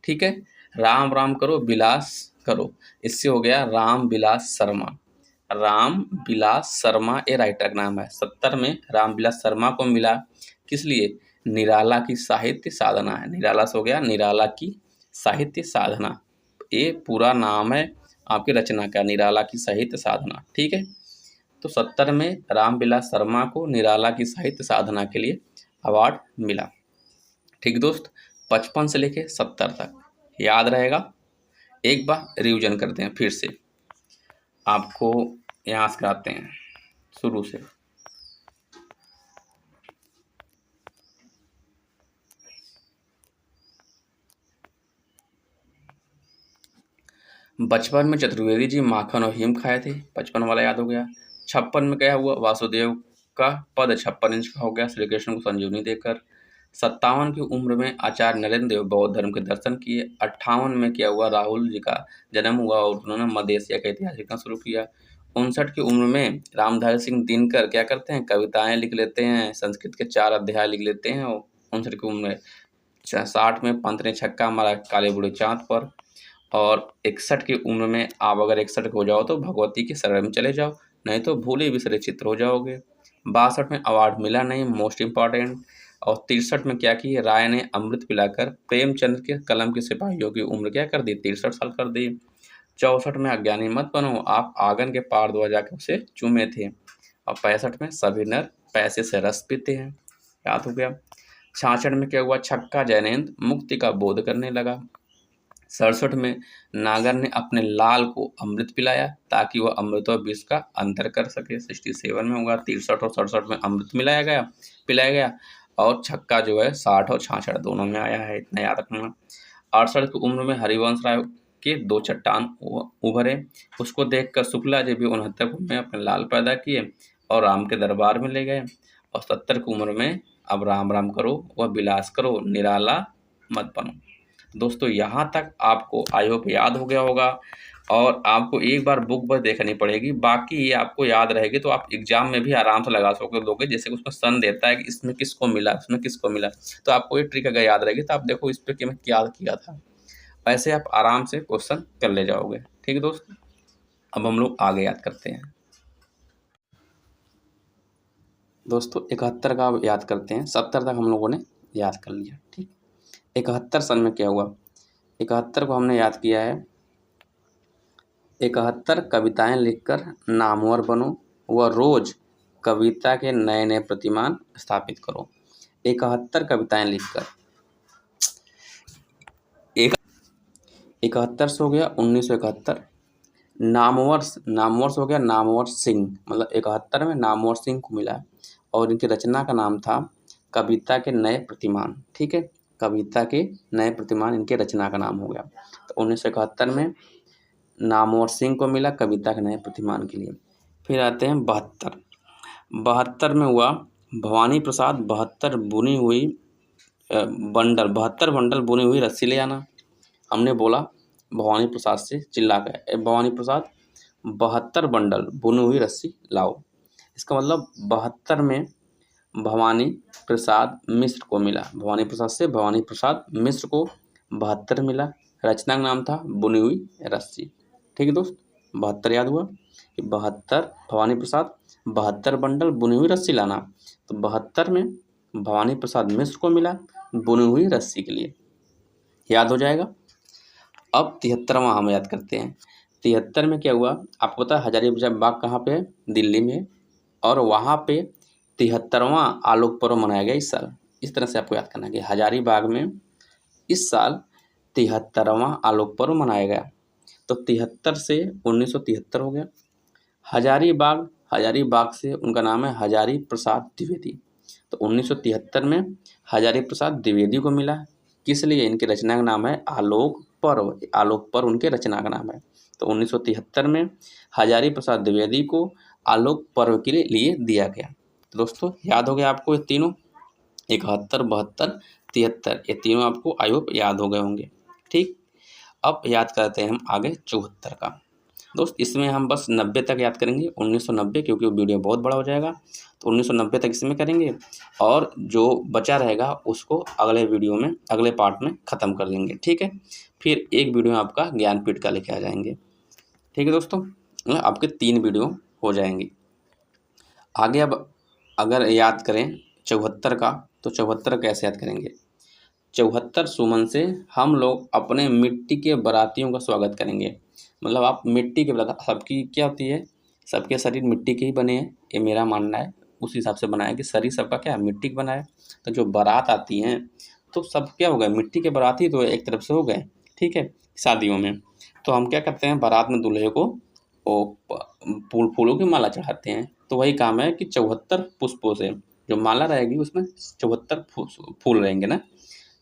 ठीक है। राम राम करो विलास करो, इससे हो गया राम विलास शर्मा। राम विलास शर्मा ये राइटर का नाम है। 70 में राम विलास शर्मा को मिला, किस लिए? निराला की साहित्य साधना है। निराला से हो गया निराला की साहित्य साधना, ये पूरा नाम है आपकी रचना का, निराला की साहित्य साधना, ठीक है। तो 70 में रामविलास शर्मा को निराला की साहित्य साधना के लिए अवार्ड मिला, ठीक दोस्त। 55 से लेके 70 तक याद रहेगा। एक बार रिवीजन करते हैं फिर से, आपको यहाँ से कराते हैं शुरू से। बचपन में चतुर्वेदी जी माखन और हिम खाए थे, 55 वाला याद हो गया। 56 में क्या हुआ? वासुदेव का पद 56 इंच का हो गया श्री कृष्ण को संजीवनी देकर। 57 की उम्र में आचार्य नरेंद्र देव बौद्ध धर्म के दर्शन किए। 58 में क्या हुआ? राहुल जी का जन्म हुआ और उन्होंने मध्य एशिया का इतिहास लिखना शुरू किया। 59 की उम्र में रामधारी सिंह दिनकर क्या करते हैं? कविताएं लिख लेते हैं, संस्कृत के 4 अध्याय लिख लेते हैं। और 59 की उम्र में 60 में पंत ने छक्का मारा काले बूढ़े चाँद पर। और 61 की उम्र में आप अगर 61 हो जाओ तो भगवती की शरण में चले जाओ, नहीं तो भूले बिसरे चित्र हो जाओगे। 62 में अवार्ड मिला नहीं, मोस्ट इम्पॉर्टेंट। और 63 में क्या की? राय ने अमृत पिलाकर प्रेमचंद के कलम के सिपाहियों की उम्र क्या कर दी? 63 साल कर दी। 64 में अज्ञानी मत बनो, आप आंगन के पार दुआ जाकर उसे चूमे थे। और 65 में सभी नर पैसे से रस पीते हैं, याद हो गया। 66 में क्या हुआ? छक्का जयनेंद्र मुक्ति का बोध करने लगा। 67 में नागर ने अपने लाल को अमृत पिलाया ताकि वह अमृत और विष का अंतर कर सके। 67 में होगा। 63 और 67 में अमृत पिलाया गया। और छक्का जो है 60 और 66 दोनों में आया है, इतना याद रखना। 68 की उम्र में हरिवंश राय के 2 चट्टान उभरे, उसको देखकर शुक्ला जी भी 69 में अपने लाल पैदा किए और राम के दरबार में ले गए। और 70 की उम्र में अब राम राम करो वह विलास करो, निराला मत बनो। दोस्तों यहाँ तक आपको आई होप याद हो गया होगा, और आपको एक बार बुक बस देखनी पड़ेगी, बाकी ये आपको याद रहेगी तो आप एग्जाम में भी आराम से लगा दोगे। जैसे उसमें सन देता है कि इसमें किसको मिला, उसमें किसको मिला, तो आपको ये ट्रिक अगर याद रहेगी तो आप देखो इस पर कि मैं क्या किया था, ऐसे आप आराम से क्वेश्चन कर ले जाओगे, ठीक है दोस्त। अब हम लोग आगे याद करते हैं दोस्तों। 71 का अब याद करते हैं, 70 तक हम लोगों ने याद कर लिया, ठीक। 71 सन में क्या हुआ? 71 को हमने याद किया है। 71 कविताएं लिखकर नामवर बनो व रोज कविता के नए नए प्रतिमान स्थापित करो। 71 कविताएं लिखकर, 71 से हो गया 1971। नामवर हो गया नामवर सिंह, मतलब 71 में नामवर सिंह को मिला और इनकी रचना का नाम था कविता के नए प्रतिमान, ठीक है। कविता के नए प्रतिमान इनके रचना का नाम हो गया। तो 1971 में नामवर सिंह को मिला कविता के नए प्रतिमान के लिए। फिर आते हैं 72 में हुआ भवानी प्रसाद 72 बंडल बुनी हुई रस्सी ले आना। हमने बोला भवानी प्रसाद से चिल्ला कर, भवानी प्रसाद 72 बंडल बुनी हुई रस्सी लाओ। इसका मतलब 72 में भवानी प्रसाद मिश्र को मिला, भवानी प्रसाद से भवानी प्रसाद मिश्र को 72 मिला। रचना का नाम था बुनी हुई रस्सी, ठीक है दोस्त। 72 याद हुआ कि 72 भवानी प्रसाद 72 बंडल बुनी हुई रस्सी लाना, तो 72 में भवानी प्रसाद मिश्र को मिला बुनी हुई रस्सी के लिए, याद हो जाएगा। अब 73वां हम याद करते हैं। 73 में क्या हुआ? आपको पता है हजारीबाग बाग कहाँ पे है? दिल्ली में, और वहाँ पे 73वां आलोक पर्व मनाया गया इस साल। इस तरह से आपको याद करना है कि हजारीबाग में इस साल 73वां आलोक पर्व मनाया गया। तो 73 से 1973 हो गया। हजारीबाग से उनका नाम है हजारी प्रसाद द्विवेदी, तो 1973 में हजारी प्रसाद द्विवेदी को मिला किस लिए? इनके रचना का नाम है आलोक पर्व। आलोक पर्व उनके रचना का नाम है। तो 1973 में हजारी प्रसाद द्विवेदी को आलोक पर्व के लिए दिया गया। तो दोस्तों याद हो गया आपको ये तीनों, 71, 72, 73, ये तीनों आपको आई होप याद हो गए होंगे। ठीक, अब याद करते हैं हम आगे 74 का। दोस्त इसमें हम बस 90 तक याद करेंगे, 1990, क्योंकि वो वीडियो बहुत बड़ा हो जाएगा, तो 1990 तक इसमें करेंगे और जो बचा रहेगा उसको अगले वीडियो में, अगले पार्ट में ख़त्म कर देंगे। ठीक है, फिर एक वीडियो में आपका ज्ञानपीठ का लेके आ जाएंगे। ठीक है दोस्तों, आपके 3 वीडियो हो जाएंगे। आगे अब अगर याद करें 74 का, तो 74 कैसे याद करेंगे? 74 सुमन से हम लोग अपने मिट्टी के बारातियों का स्वागत करेंगे। मतलब आप मिट्टी के बारात, सबकी क्या होती है, सबके शरीर मिट्टी के ही बने हैं, ये मेरा मानना है। उस हिसाब से बनाया कि शरीर सबका क्या है, मिट्टी का बना है। तो जो बारात आती हैं तो सब क्या हो गए, मिट्टी के बाराती तो एक तरफ से हो गए। ठीक है, शादियों में तो हम क्या करते हैं, बारात में दूल्हे को वो फूलों की माला चढ़ाते हैं। तो वही काम है कि 74 पुष्पों से जो माला रहेगी उसमें 74 फूल रहेंगे ना।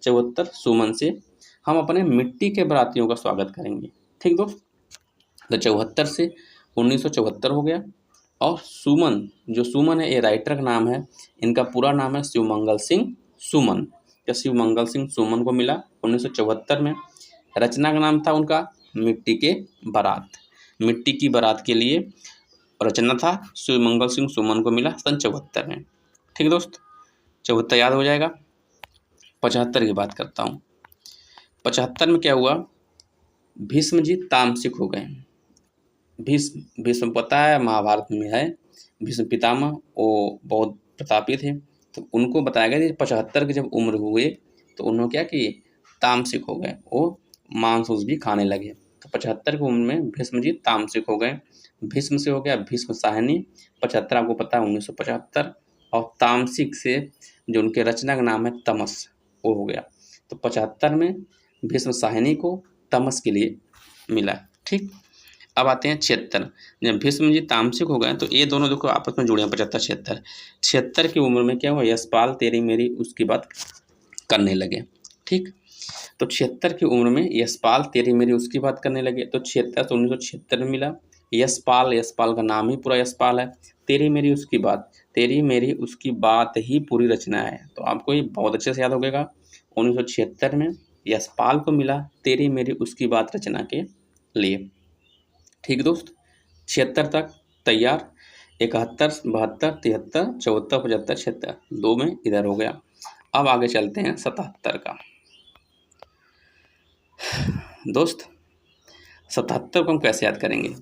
74 सुमन से हम अपने मिट्टी के बारातियों का स्वागत करेंगे। ठीक दोस्त, तो 74 से 1974 हो गया। और सुमन, जो सुमन है ये राइटर का नाम है, इनका पूरा नाम है शिवमंगल सिंह सुमन। या शिवमंगल सिंह सुमन को मिला 1974 में। रचना का नाम था उनका मिट्टी के बारात। मिट्टी की बारात के लिए रचना था, शिवमंगल सिंह सुमन को मिला सन 74 में। ठीक दोस्त, 74 याद हो जाएगा। 75 की बात करता हूँ। 75 में क्या हुआ, भीष्म जी तामसिक हो गए। भीष्म पता है महाभारत में है, भीष्म पितामह, वो बहुत प्रतापी थे। तो उनको बताया गया कि 75 की जब उम्र हुए तो उन्होंने क्या किए, तामसिक हो गए, वो मांस भी खाने लगे। तो 75 की उम्र में भीष्म जी तामसिक हो गए। भीष्म से हो गया भीष्म साहनी। 75 आपको पता है 1975। और तामसिक से जो उनके रचना का नाम है तमस, वो हो गया। तो 75 में भीष्म साहनी को तमस के लिए मिला। ठीक, अब आते हैं 76। जब भीष्म जी तामसिक हो गए तो ये दोनों देखो आपस में जुड़े हैं। 75 76, 76 की उम्र में क्या हुआ, यशपाल तेरी मेरी उसकी बात करने लगे। ठीक, तो 76 की उम्र में यशपाल तेरी मेरी उसकी बात करने लगे। तो 76 से 1976 में मिला। यशपाल, यशपाल का नाम ही पूरा यशपाल है। तेरी मेरी उसकी बात, तेरी मेरी उसकी बात ही पूरी रचना है। तो आपको ये बहुत अच्छे से याद हो गएगा। 1976 में यशपाल को मिला तेरी मेरी उसकी बात रचना के लिए। ठीक दोस्त, 76 तक तैयार। 71, 72, 73, 74, 75, 76, 2 में इधर हो गया। अब आगे चलते हैं 77 का। दोस्त 77 को हम कैसे याद करेंगे?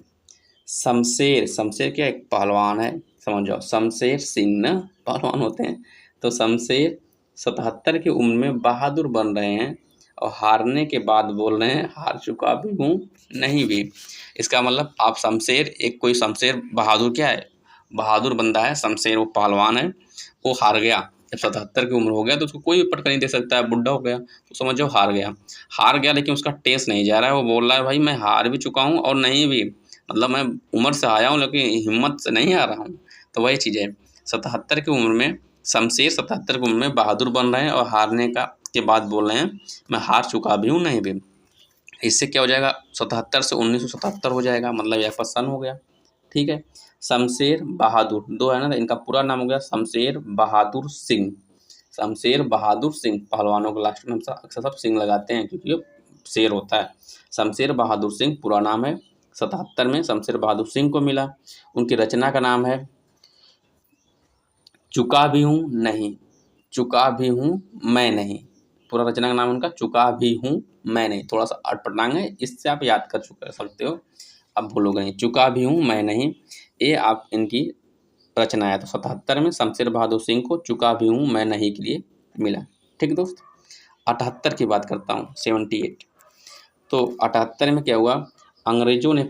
शमशेर, शमशेर क्या एक पहलवान है, समझ जाओ, शमशेर सिंह ना पहलवान होते हैं। तो शमशेर 77 की उम्र में बहादुर बन रहे हैं और हारने के बाद बोल रहे हैं हार चुका भी हूँ नहीं भी। इसका मतलब आप शमशेर, एक कोई शमशेर बहादुर क्या है, बहादुर बंदा है शमशेर, वो पहलवान है, वो हार गया। जब 77 की उम्र हो गया तो उसको कोई भी पटक नहीं दे सकता है, बुढ़ा हो गया तो समझ जाओ हार गया। हार गया लेकिन उसका टेस्ट नहीं जा रहा है, वो बोल रहा है भाई मैं हार भी चुका हूँ और नहीं भी, मतलब मैं उम्र से आया हूँ लेकिन हिम्मत से नहीं आ रहा हूँ। तो वही चीज़ है, 77 की उम्र में शमशेर 77 की उम्र में बहादुर बन रहे हैं और हारने का के बाद बोल रहे हैं मैं हार चुका भी हूँ नहीं भी। इससे क्या हो जाएगा, 77 से 1977 हो जाएगा, मतलब यह सन हो गया। ठीक है, शमशेर बहादुर, दो है ना, तो इनका पूरा नाम हो गया शमशेर बहादुर सिंह। शमशेर बहादुर सिंह, पहलवानों को लास्ट में अक्सर सब सिंह लगाते हैं क्योंकि ये शेर होता है। शमशेर बहादुर सिंह पूरा नाम है। 77 में शमशेर बहादुर सिंह को मिला। उनकी रचना का नाम है चुका भी हूँ नहीं, चुका भी हूँ मैं नहीं। पूरा रचना का नाम उनका चुका भी हूँ मैं नहीं। थोड़ा सा अटपटांग है, इससे आप याद कर सकते हो, अब भूलोगे नहीं। चुका भी हूँ मैं नहीं, ये आप इनकी रचना है। तो 77 में शमशेर बहादुर सिंह को चुका भी हूँ मैं नहीं के लिए मिला। ठीक दोस्त, 78 की बात करता हूँ, 78। तो 78 में क्या हुआ, अंग्रेजों ने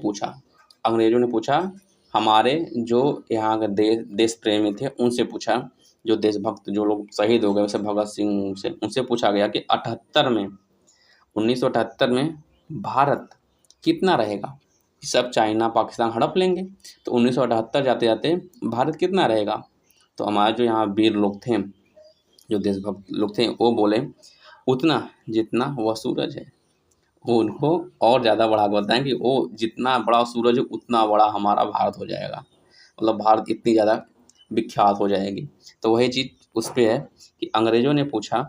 पूछा हमारे जो यहाँ के देश प्रेमी थे उनसे पूछा, जो देशभक्त जो लोग शहीद हो गए वैसे भगत सिंह से, उनसे पूछा गया कि 78 में 1978 में भारत कितना रहेगा, सब चाइना पाकिस्तान हड़प लेंगे। तो 1978 जाते जाते भारत कितना रहेगा। तो हमारे जो यहाँ वीर लोग थे, जो देशभक्त लोग थे, वो बोले उतना जितना वह सूरज है। वो उनको और ज़्यादा बढ़ा के बताएं कि वो जितना बड़ा सूरज है उतना बड़ा हमारा भारत हो जाएगा, मतलब भारत इतनी ज़्यादा विख्यात हो जाएगी। तो वही चीज़ उस पे है कि अंग्रेज़ों ने पूछा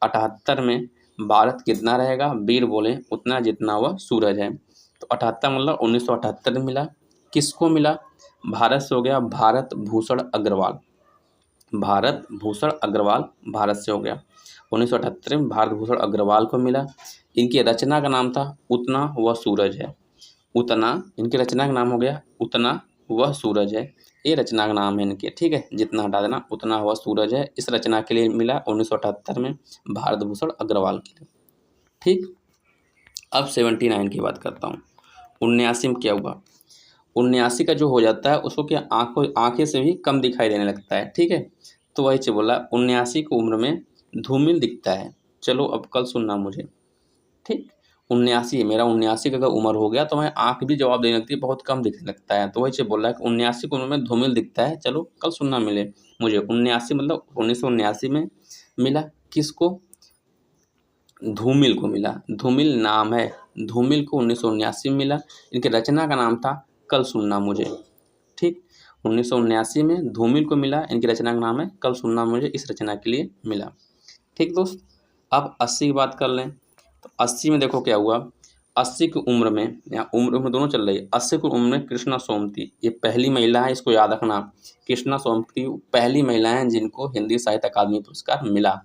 78 में भारत कितना रहेगा, वीर बोले उतना जितना वह सूरज है। तो 78 मतलब 1978 में मिला। किसको मिला? भारत से हो गया भारत भूषण अग्रवाल। भारत भूषण अग्रवाल भारत से हो गया 1978 में भारत भूषण अग्रवाल को मिला। इनकी रचना का नाम था उतना वह सूरज है। उतना इनकी रचना का नाम हो गया उतना वह सूरज है। ये रचना का नाम है इनके, ठीक है, जितना हटा देना, उतना वह सूरज है। इस रचना के लिए मिला 1978 में भारत भूषण अग्रवाल के लिए। ठीक, अब 79 की बात करता हूँ। 79 में क्या हुआ? 79 का जो हो जाता है उसको क्या आंखें से भी कम दिखाई देने लगता है, ठीक है। तो वही चीज़ बोला 79 की उम्र में धूमिल दिखता है। चलो अब कल सुनना मुझे, ठीक। 79 मेरा 79 का अगर उम्र हो गया तो मैं आंख भी जवाब देने लगती है, बहुत कम दिखने लगता है। तो वही चीज़ बोल रहा है कि 79 की उम्र में धूमिल दिखता है। चलो कल सुनना मिले मुझे। 79 मतलब 1979 में मिला। किसको? धूमिल को मिला। धूमिल नाम है, धूमिल को 1979 में मिला। इनकी रचना का नाम था कल सुनना मुझे, ठीक। 1979 में धूमिल को मिला। इनकी रचना का नाम है कल सुनना मुझे। इस रचना के लिए मिला, ठीक दोस्त। अब 80 की बात कर लें तो 80 में देखो क्या हुआ। 80 की उम्र में, यहाँ उम्र दोनों चल रही है। 80 की उम्र में कृष्णा सोमती, ये पहली महिला है, इसको याद रखना। कृष्णा सोमती पहली महिला हैं जिनको हिंदी साहित्य अकादमी पुरस्कार मिला।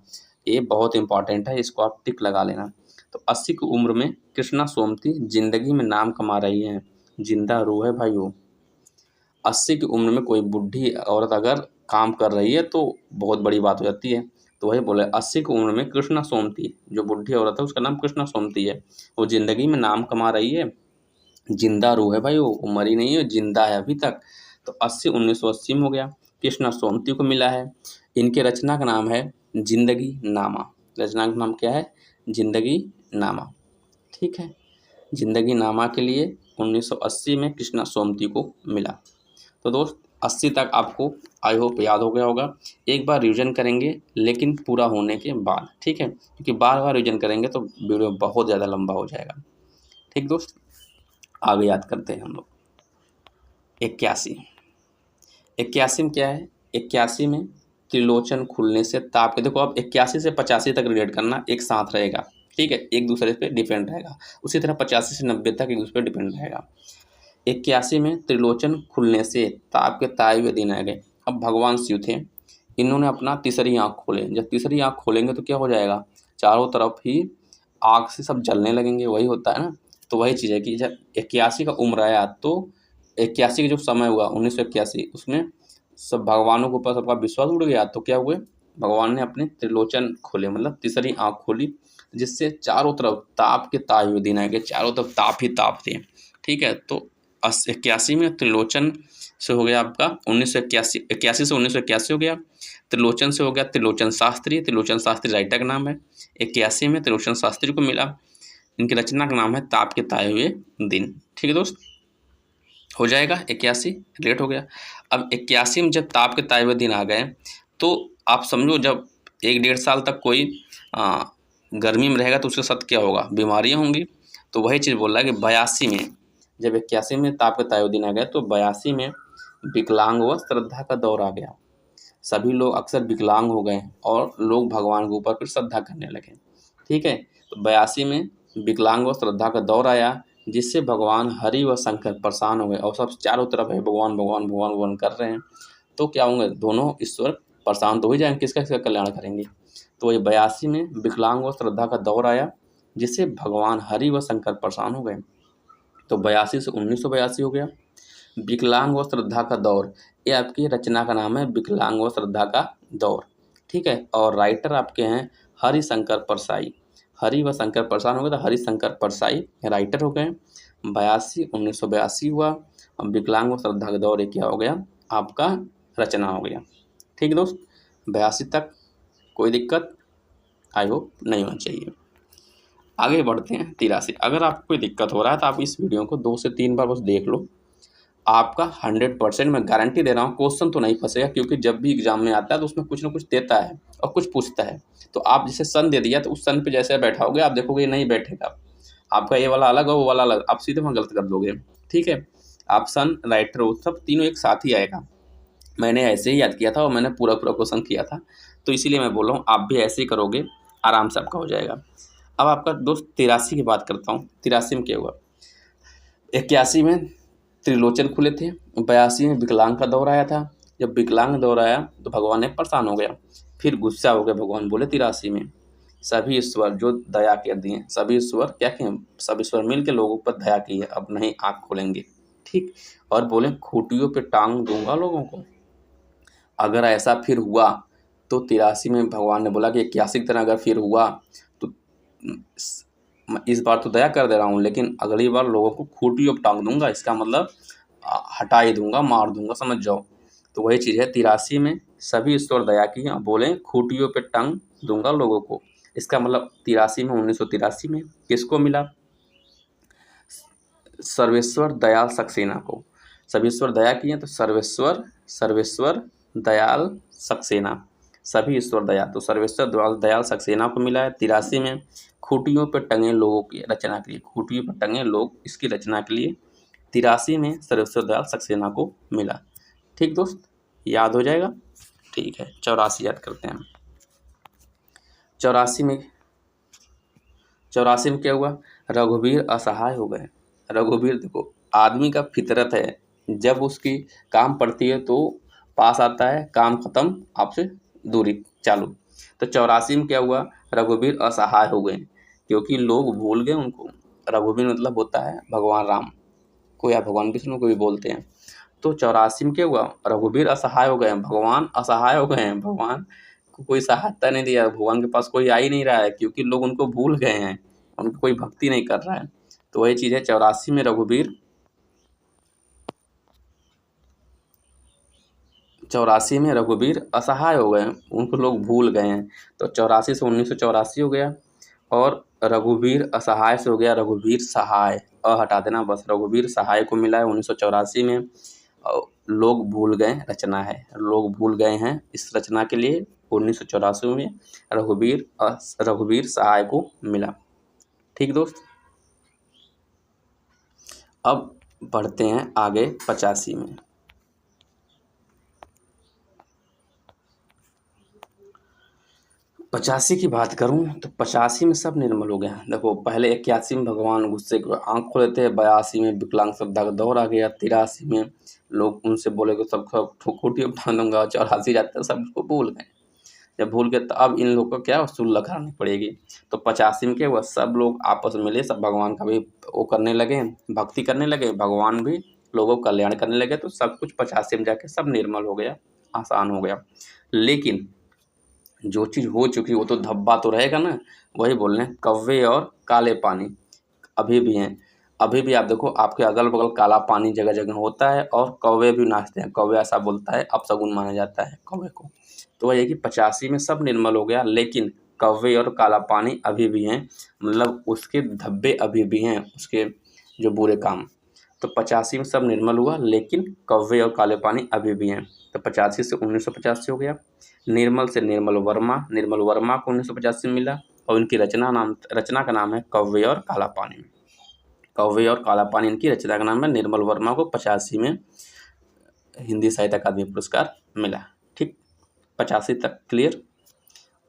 ये बहुत इंपॉर्टेंट है, इसको आप टिक लगा लेना। तो 80 की उम्र में कृष्णा सोमती जिंदगी में नाम कमा रही हैं। जिंदा रूह है भाई वो। 80 की उम्र में कोई बूढ़ी औरत अगर काम कर रही है तो बहुत बड़ी बात हो जाती है। तो वही बोले 80 की उम्र में कृष्णा सोमती, जो बूढ़ी औरत है उसका नाम कृष्णा सोमती है, वो ज़िंदगी में नाम कमा रही है। जिंदा रूह है भाई, वो मरी नहीं है, जिंदा है अभी तक। तो 80 1980 में हो गया। कृष्णा सोमती को मिला है। इनके रचना का नाम है जिंदगी नामा। रचना का नाम क्या है? जिंदगी नामा, ठीक है। जिंदगी नामा के लिए 1980 में कृष्णा सोमती को मिला। तो दोस्त 80 तक आपको आई होप याद हो गया होगा। एक बार रिवीजन करेंगे लेकिन पूरा होने के बाद, ठीक है, क्योंकि बार बार रिवीजन करेंगे तो वीडियो बहुत ज़्यादा लंबा हो जाएगा, ठीक दोस्त। आगे याद करते हैं हम लोग। 81 में क्या है? 81 में त्रिलोचन खुलने से ताप के, देखो अब 81 से 85 तक रिलेट करना, एक साथ रहेगा, ठीक है, एक दूसरे पे डिपेंड रहेगा। उसी तरह 85 से 90 तक एक दूसरे पे डिपेंड रहेगा। 81 में त्रिलोचन खुलने से ताप के ताए हुए दिन आ गए। अब भगवान शिव थे, इन्होंने अपना तीसरी आँख खोले। जब तीसरी आँख खोलेंगे तो क्या हो जाएगा? चारों तरफ ही आग से सब जलने लगेंगे, वही होता है ना। तो वही चीज़ है कि जब 81 का उम्र आया तो 81 का जो समय हुआ 1981, उसमें सब भगवानों के ऊपर सबका विश्वास उड़ गया। तो क्या हुए? भगवान ने अपने त्रिलोचन खोले, मतलब तीसरी आँख खोली, जिससे चारों तरफ ताप के ताए हुए दिन आएंगे, चारों तरफ ताप ही ताप थे, ठीक है। तो 81 में त्रिलोचन से हो गया आपका 1981, 81 से 1981 हो गया। त्रिलोचन से हो गया त्रिलोचन शास्त्री। त्रिलोचन शास्त्री राइटर का नाम है। 81 में त्रिलोचन शास्त्री को मिला। इनकी रचना का नाम है ताप के ताए हुए दिन, ठीक है दोस्त। हो जाएगा 81, लेट हो गया। अब 81 में जब ताप के ताए हुए दिन आ गए तो आप समझो जब 1-1.5 साल तक कोई गर्मी में रहेगा तो उसके साथ क्या होगा? बीमारियां होंगी। तो वही चीज़ बोल रहा है कि 82 में, जब 81 में ताप के ताए हुए दिन आ गए तो 82 में विकलांग व श्रद्धा का दौर आ गया। सभी लोग अक्सर विकलांग हो गए और लोग भगवान के ऊपर फिर श्रद्धा करने लगे, ठीक है। तो 82 में विकलांग व श्रद्धा का दौर आया, जिससे भगवान हरि व शंकर परेशान हो गए और सब चारों तरफ है भगवान भगवान भगवान भगवान कर रहे हैं। तो क्या होंगे? दोनों ईश्वर परेशान तो हो ही जाएंगे, किसका किसका कल्याण करेंगे। तो ये 82 में विकलांग व श्रद्धा का दौर आया, जिससे भगवान हरि व शंकर परेशान हो गए। तो 82 से 1982 हो गया। विकलांग व श्रद्धा का दौर, ये आपकी रचना का नाम है विकलांग व श्रद्धा का दौर, ठीक है। और राइटर आपके हैं हरिशंकर परसाई। हरि व शंकर परेशान हो गए तो हरिशंकर परसाई राइटर हो गए। 1982 हुआ। और विकलांग व श्रद्धा का दौर क्या हो गया? आपका रचना हो गया, ठीक है दोस्त। 82 तक कोई दिक्कत आई होप नहीं होना चाहिए। आगे बढ़ते हैं 83। अगर आपको कोई दिक्कत हो रहा है तो आप इस वीडियो को 2 से 3 बार बस देख लो, आपका 100% मैं गारंटी दे रहा हूँ क्वेश्चन तो नहीं फंसेगा, क्योंकि जब भी एग्जाम में आता है तो उसमें कुछ ना कुछ देता है और कुछ पूछता है। तो आप जैसे सन दे दिया तो उस सन पे जैसे बैठाओगे आप देखोगे ये नहीं बैठेगा, आपका ये वाला अलग और वो वाला अलग, आप सीधे वहाँ गलत कर दोगे। ठीक है, आप सन राइटर वो सब तीनों एक साथ ही आएगा। मैंने ऐसे ही याद किया था और मैंने पूरा पूरा क्वेश्चन किया था, तो इसीलिए मैं बोल रहा हूँ आप भी ऐसे ही करोगे, आराम से आपका हो जाएगा। अब आपका दोस्त 83 की बात करता हूँ। 83 में क्या हुआ? 81 में त्रिलोचन खुले थे, 82 में विकलांग का दौर आया था। जब विकलांग दौर आया तो भगवान ने परेशान हो गया, फिर गुस्सा हो गया। भगवान बोले 83 में सभी ईश्वर जो दया कर दिए, सभी ईश्वर क्या किए, सब ईश्वर मिल के लोगों पर दया की है, अब नहीं आँख खोलेंगे। ठीक, और बोले खूंटियों पे टांग दूंगा लोगों को। अगर ऐसा फिर हुआ तो 83 में भगवान ने बोला कि 81 की तरह अगर फिर हुआ तो इस बार तो दया कर दे रहा हूँ, लेकिन अगली बार लोगों को खूंटियों पे टांग दूंगा, इसका मतलब हटा ही दूंगा, मार दूंगा, समझ जाओ। तो वही चीज़ है, 83 में सभी ईश्वर दया की हैं, बोले खूंटियों पे टांग दूंगा लोगों को। इसका मतलब 83 में 1983 में किसको मिला? सर्वेश्वर दयाल सक्सेना को। सर्वेश्वर दया किए तो सर्वेश्वर दयाल सक्सेना, सभी ईश्वर दया, तो सर्वेश्वर दयाल सक्सेना को मिला है 83 में। खूंटियों पर टंगे लोगों की रचना के लिए, खूंटियों पर टंगे लोग इसकी रचना के लिए 83 में सर्वेश्वर दयाल सक्सेना को मिला। ठीक दोस्त, याद हो जाएगा। ठीक है, 84 याद करते हैं। 84 में क्या हुआ? रघुवीर असहाय हो गए। रघुवीर देखो, आदमी का फितरत है, जब उसकी काम पड़ती है तो पास आता है, काम खत्म, आपसे दूरी चालू। तो 84 में क्या हुआ? रघुवीर असहाय हो गए, क्योंकि लोग भूल गए उनको। रघुवीर मतलब होता है भगवान राम को या भगवान विष्णु को भी बोलते हैं। तो 84 में क्या हुआ? रघुवीर असहाय हो गए हैं, भगवान असहाय हो गए हैं, भगवान को कोई सहायता नहीं दिया, भगवान के पास कोई आ ही नहीं रहा है, क्योंकि लोग उनको भूल गए हैं, उनको कोई भक्ति नहीं कर रहा है। तो वही चीज़ है, 84 में रघुवीर असहाय हो गए हैं, उनको लोग भूल गए हैं। तो 84 से 1984 हो गया, और रघुवीर असहाय से हो गया रघुवीर सहाय, हटा देना बस, रघुवीर सहाय को मिला है 1984 में। और लोग भूल गए रचना है, लोग भूल गए हैं इस रचना के लिए 1984 में रघुवीर सहाय को मिला। ठीक दोस्त, अब बढ़ते हैं आगे 85 में। 85 की बात करूं तो 85 में सब निर्मल हो गया। देखो, पहले 81 में भगवान गुस्से के आँख खोले थे, 82 में विकलांग श्रद्धा का दौर आ गया, 83 में लोग उनसे बोले कि सब खूंटी उठा दूंगा, 84 जाते सब उसको भूल गए। जब भूल गए तो अब इन लोगों को क्या सुलह करानी पड़ेगी। तो 85 में क्या हुआ? सब लोग आपस में मिले, सब भगवान का भी वो करने लगे, भक्ति करने लगे, भगवान भी लोगों का कल्याण करने लगे। तो सब कुछ 85 में जाके सब निर्मल हो गया, आसान हो गया। लेकिन जो चीज़ हो चुकी वो तो धब्बा तो रहेगा ना। वही बोल रहे हैं, कौवे और काले पानी अभी भी हैं। अभी भी आप देखो, आपके अगल बगल काला पानी जगह जगह होता है, और कौवे भी नाचते हैं। कौवे ऐसा बोलता है, अपशगुन माना जाता है कौवे को। तो वही है कि 85 में सब निर्मल हो गया, लेकिन कौवे और काला पानी अभी भी हैं, मतलब उसके धब्बे अभी भी हैं, उसके जो बुरे काम। तो 85 में सब निर्मल हुआ, लेकिन कौवे और काले पानी अभी भी हैं। तो 85 से 1985 हो गया। निर्मल से निर्मल वर्मा को 1985 में मिला, और इनकी रचना का नाम है कौवे और काला पानी। कौवे और काला पानी इनकी रचना का नाम है। निर्मल वर्मा को 85 में हिंदी साहित्य अकादमी पुरस्कार मिला। ठीक, 85 तक क्लियर।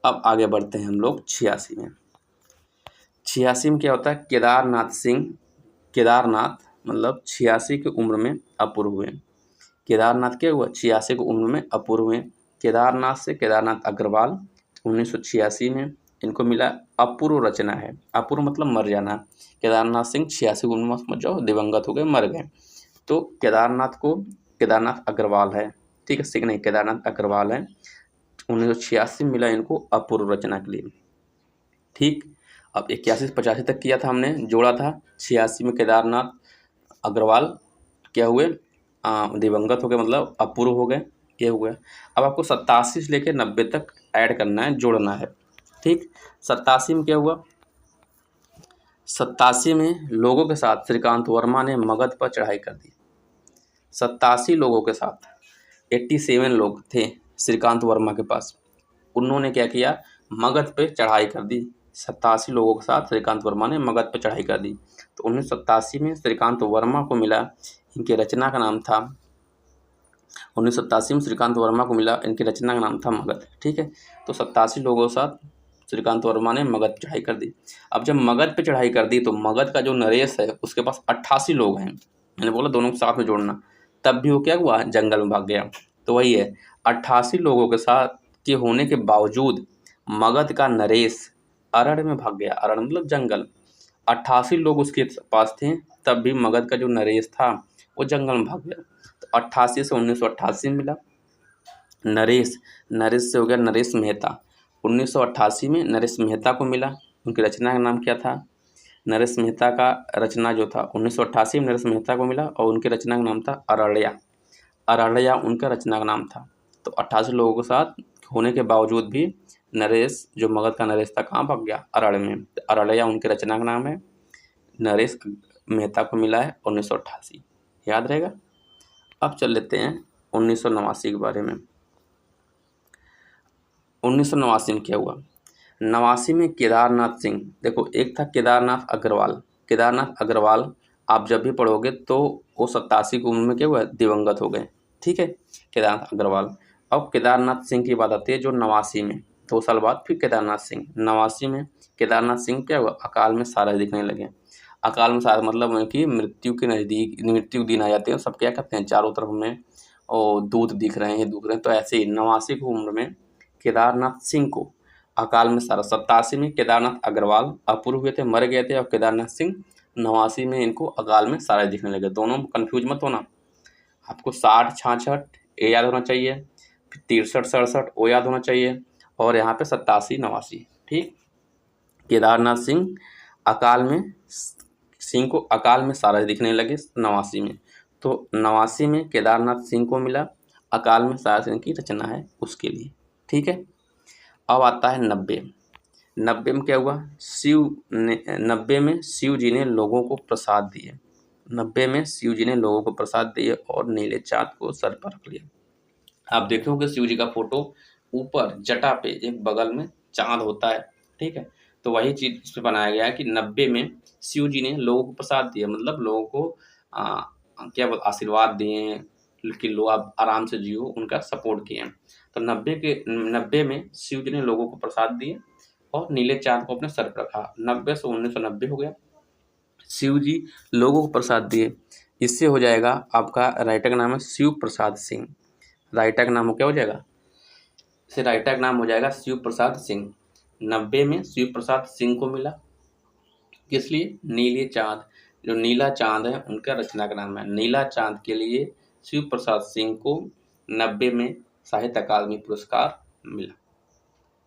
अब आगे बढ़ते हैं हम लोग 86 में। 86 में क्या होता है? केदारनाथ मतलब 86 की उम्र में अपूर्व हुए। केदारनाथ क्या हुआ? 86 की उम्र में अपूर्व हुए। केदारनाथ से केदारनाथ अग्रवाल 1986 में इनको मिला अपूर्व रचना है। अपूर्व मतलब मर जाना। केदारनाथ सिंह 86 उम्र में समझ जाओ दिवंगत हो गए, मर गए। तो केदारनाथ अग्रवाल है, ठीक है, सिंह नहीं, केदारनाथ अग्रवाल है। 1986 में मिला इनको अपूर्व रचना के लिए। ठीक, अब 81 से 85 तक किया था हमने, जोड़ा था। 86 में केदारनाथ अग्रवाल क्या हुए? दिवंगत हो गए, मतलब अपूर्व हो गए, ये हो गया। अब आपको 87 से लेकर 90 तक ऐड करना है, जोड़ना है। ठीक, 87 में क्या हुआ? 87 में लोगों के साथ श्रीकांत वर्मा ने मगध पर चढ़ाई कर दी। 87 लोगों के साथ 87 लोग थे श्रीकांत वर्मा के पास। उन्होंने क्या किया, मगध पे चढ़ाई कर दी। 87 लोगों के साथ श्रीकांत वर्मा ने मगध पे चढ़ाई कर दी। तो 1987 में श्रीकांत वर्मा को मिला, इनकी रचना का नाम था 1987 में श्रीकांत वर्मा को मिला, इनकी रचना का नाम था मगध। ठीक है, तो 87 लोगों के साथ श्रीकांत वर्मा ने मगध पे चढ़ाई कर दी। अब जब मगध पे चढ़ाई कर दी तो मगध का जो नरेश है उसके पास 88 लोग हैं। मैंने बोला दोनों को साथ में जोड़ना, तब भी वो क्या हुआ, जंगल में भाग गया। तो वही है, 88 लोगों के साथ के होने के बावजूद मगध का नरेश अरण्य में भाग गया। अरण्य मतलब जंगल। 88 लोग उसके पास थे, तब भी मगध का जो नरेश था वो जंगल में भाग गया। तो 88 से 1988 मिला। नरेश, नरेश से हो गया नरेश मेहता। 1988 में नरेश मेहता को मिला, उनकी रचना का नाम क्या था, नरेश मेहता का रचना जो था 1988 में नरेश मेहता को मिला और उनकी रचना का नाम था अरण्या। अरण्या उनका रचना का नाम था। तो 88 लोगों के साथ होने के बावजूद भी नरेश जो मगध का नरेश था कहाँ भाग गया, अरण्य में। अरण्या उनकी रचना का नाम है, नरेश मेहता को मिला है 1988, याद रहेगा। अब चल लेते हैं 1989 के बारे में। 1989 में क्या हुआ, 89 में केदारनाथ सिंह, देखो एक था केदारनाथ अग्रवाल। केदारनाथ अग्रवाल आप जब भी पढ़ोगे तो वो 87 की उम्र में क्या हुआ, दिवंगत हो गए। ठीक है, केदारनाथ अग्रवाल। अब केदारनाथ सिंह की बात आती है जो 89 में, 2 साल बाद फिर केदारनाथ सिंह। 89 में केदारनाथ सिंह क्या हुआ, अकाल में सारा दिखने लगे। अकाल में सारा मतलब उनकी मृत्यु के नज़दीक, मृत्यु दिन आ जाते हैं, सब क्या करते हैं चारों तरफ में और दूत दिख रहे हैं। तो ऐसे ही 89 की उम्र में केदारनाथ सिंह को अकाल में सारा। 87 में केदारनाथ अग्रवाल अपूर्व हुए थे, मर गए थे, और केदारनाथ सिंह 89 में इनको अकाल में सारा दिखने लगे। दोनों कंफ्यूज मत होना, आपको 60 66 ये याद होना चाहिए, फिर 63 67 वो याद होना चाहिए, और यहाँ पे 87 89। ठीक, केदारनाथ सिंह अकाल में, सिंह को अकाल में सारा दिखने लगे 89 में। तो 89 में केदारनाथ सिंह को मिला अकाल में सारा सिंह की रचना है उसके लिए। ठीक है, अब आता है 90। 90 में क्या हुआ, 90 में शिव जी ने लोगों को प्रसाद दिए। 90 में शिव जी ने लोगों को प्रसाद दिए और नीले चाँद को सर पर रख लिया। आप देखोगे शिव जी का फोटो, ऊपर जटा पे एक बगल में चाँद होता है। ठीक है, तो वही चीज़ इस पर बनाया गया है कि 90 में शिव जी ने लोगों को प्रसाद दिया, मतलब लोगों को क्या बोल आशीर्वाद दिए कि लो आप आराम से जियो, उनका सपोर्ट किए। तो 90 में शिव जी ने लोगों को प्रसाद दिए और नीले चाँद को अपने सर पर रखा। 90 से 1990 हो गया, शिव जी लोगों को प्रसाद दिए। इससे हो जाएगा आपका, राइटर का नाम है शिव प्रसाद सिंह। राइटर का नाम क्या हो जाएगा, इसे राइटर का नाम हो जाएगा शिव प्रसाद सिंह। 90 में शिव प्रसाद सिंह को मिला, किस लिए, नीले चाँद, जो नीला चाँद है उनका रचना का नाम है। नीला चाँद के लिए शिव प्रसाद सिंह को 90 में साहित्य अकादमी पुरस्कार मिला।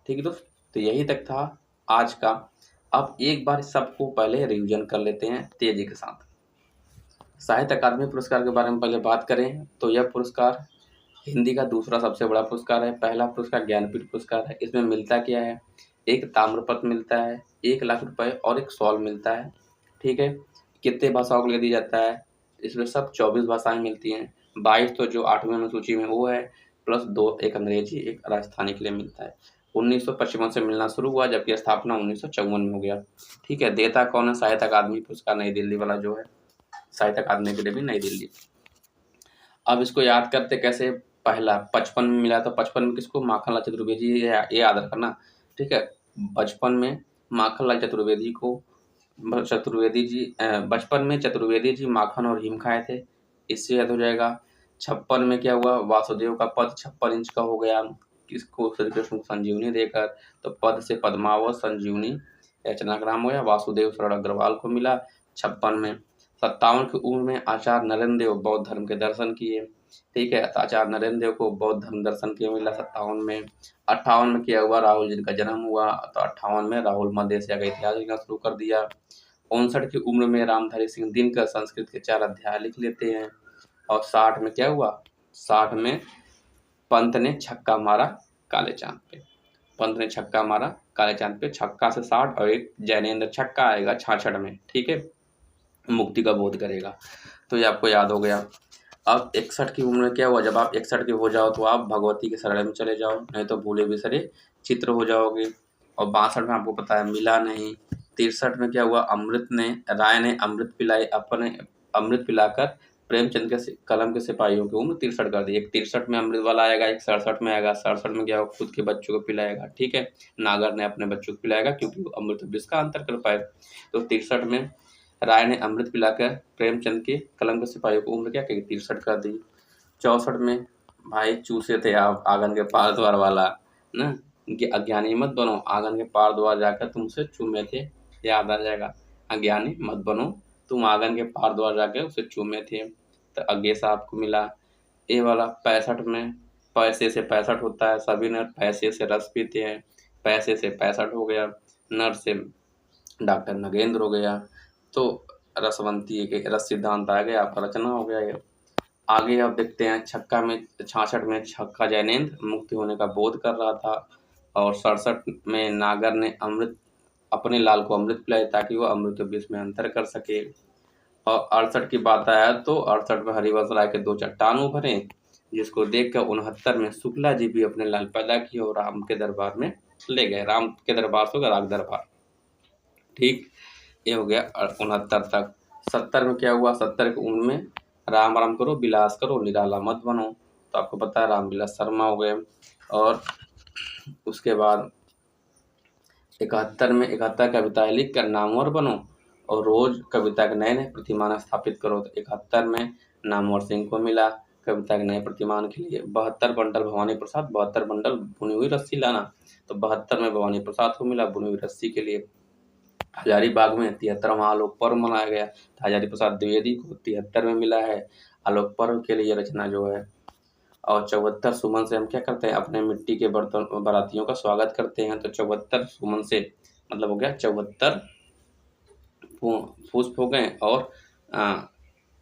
ठीक है दोस्त, तो यही तक था आज का। अब एक बार सबको पहले रिवीजन कर लेते हैं तेजी के साथ। साहित्य अकादमी पुरस्कार के बारे में पहले बात करें तो यह पुरस्कार हिंदी का दूसरा सबसे बड़ा पुरस्कार है। पहला पुरस्कार ज्ञानपीठ पुरस्कार है। इसमें मिलता क्या है, एक ताम्रपत्र मिलता है, 1 लाख रुपए और एक शॉल मिलता है। ठीक है, कितने भाषाओं के लिए दिया जाता है, इसमें सब 24 भाषाएं मिलती हैं। 22 तो जो 8वीं अनुसूची में वो है, प्लस 2 एक अंग्रेजी एक राजस्थानी के लिए मिलता है। 1955 से मिलना शुरू हुआ, जबकि स्थापना 1954 में हो गया। ठीक है, देता कौन है, साहित्य अकादमी पुरस्कार नई दिल्ली वाला जो है, साहित्य अकादमी के लिए भी नई दिल्ली। अब इसको याद करते कैसे, पहला 55 में मिला, तो 55 में किसको, माखनलाल चतुर्वेदी, ये याद रखना। ठीक है, 55 में माखनलाल चतुर्वेदी को, चतुर्वेदी जी 55 में चतुर्वेदी जी माखन और हिम खाए थे, इससे याद हो जाएगा। 56 में क्या हुआ, वासुदेव का पद 56 इंच का हो गया, किसको, श्री कृष्ण को संजीवनी देकर, तो पद से पद्मावत संजीवनी रचना का नाम हो गया, वासुदेव शरण अग्रवाल को मिला 56 में। 57 की उम्र में आचार्य नरेंद्र देव बौद्ध धर्म के दर्शन किए। ठीक है, आचार्य नरेंद्र देव को बौद्ध धर्म दर्शन किए मिला 57 में। 58 में क्या हुआ, राहुल जी का जन्म हुआ, तो 58 में राहुल मध्य एशिया का इतिहास लिखना शुरू कर दिया। 59 की उम्र में रामधारी सिंह दिनकर संस्कृत के 4 अध्याय लिख लेते हैं। और 60 में क्या हुआ, 60 में पंत ने छक्का मारा काले चांद पे। पंत ने छक्का मारा काले चांद पे, छक्का से 60 और एक जैनेन्द्र छक्का आएगा 66 में। ठीक है, मुक्ति का बोध करेगा, तो ये आपको याद हो गया। अब 61 की उम्र में क्या हुआ, जब आप 61 के हो जाओ तो आप भगवती के शरण में चले जाओ, नहीं तो भूले बिसरे चित्र हो जाओगे। और 62 में आपको पता है मिला नहीं। 63 में क्या हुआ, राय ने अमृत पिलाकर प्रेमचंद के कलम के सिपाहियों की उम्र 63 कर दी। एक 63 में अमृत वाला आएगा, एक 67 में आएगा। 67 में क्या होगा, खुद के बच्चों को पिलाएगा, ठीक है। नागर ने अपने बच्चों को पिलाएगा क्योंकि वो अमृत विष का अंतर कर पाए। तो 63 में राय ने अमृत पिलाकर प्रेमचंद के कलम के सिपाहियों को उम्र क्या कही, 63 कर दी। 64 में भाई चूसे थे आप आंगन के पार द्वार वाला ना, इनके अज्ञानी मत बनो, आंगन के पार द्वार जाकर तुमसे चूमे थे, याद आ जाएगा। अज्ञानी मत बनो, तुम आंगन के पार द्वार जाकर उसे चूमे थे, तो अज्ञे से आपको मिला। ए वाला 65 में पैसे से 65 होता है, सभी नर पैसे से रस पीते हैं, पैसे से 65 हो गया। नर से डॉक्टर नगेंद्र हो गया, तो रसवंती के रस सिद्धांत आ गया, आपका रचना हो गया ये। आगे आप देखते हैं 66 में छक्का जैनेन्द्र मुक्ति होने का बोध कर रहा था। और 67 में नागर ने अपने लाल को अमृत पिलाया ताकि वो अमृत विष में अंतर कर सके। और 68 की बात आया तो 68 में हरिवंश राय के 2 चट्टान उभरे, जिसको देखकर 69 में शुक्ला जी भी अपने लाल पैदा किए और राम के दरबार में ले गए। राम के दरबार से राग दरबार, ठीक। ये हो गया 69 तक। 70 में क्या हुआ, 70 की उम्र में राम राम करो विलास करो निराला मत बनो, तो आपको पता है रामविलास शर्मा हो गए। और उसके बाद 71 में 71 कविताएं लिख कर नामवर बनो और रोज कविता के नए नए प्रतिमान स्थापित करो। तो 71 में नामवर सिंह को मिला कविता के नए प्रतिमान के लिए। 72 बंडल भवानी प्रसाद, 72 बंडल बुनी हुई रस्सी लाना, तो 72 में भवानी प्रसाद को मिला बुनी हुई रस्सी के लिए। हजारीबाग में 73वां आलोक पर्व मनाया गया, तो हजारी प्रसाद द्विवेदी को 73 में मिला है आलोक पर्व के लिए रचना जो है। और 74 सुमन से हम क्या करते हैं, अपने मिट्टी के बर्तन बारातियों का स्वागत करते हैं, तो 74 सुमन से मतलब हो गया 74 पुष्प हो गए। और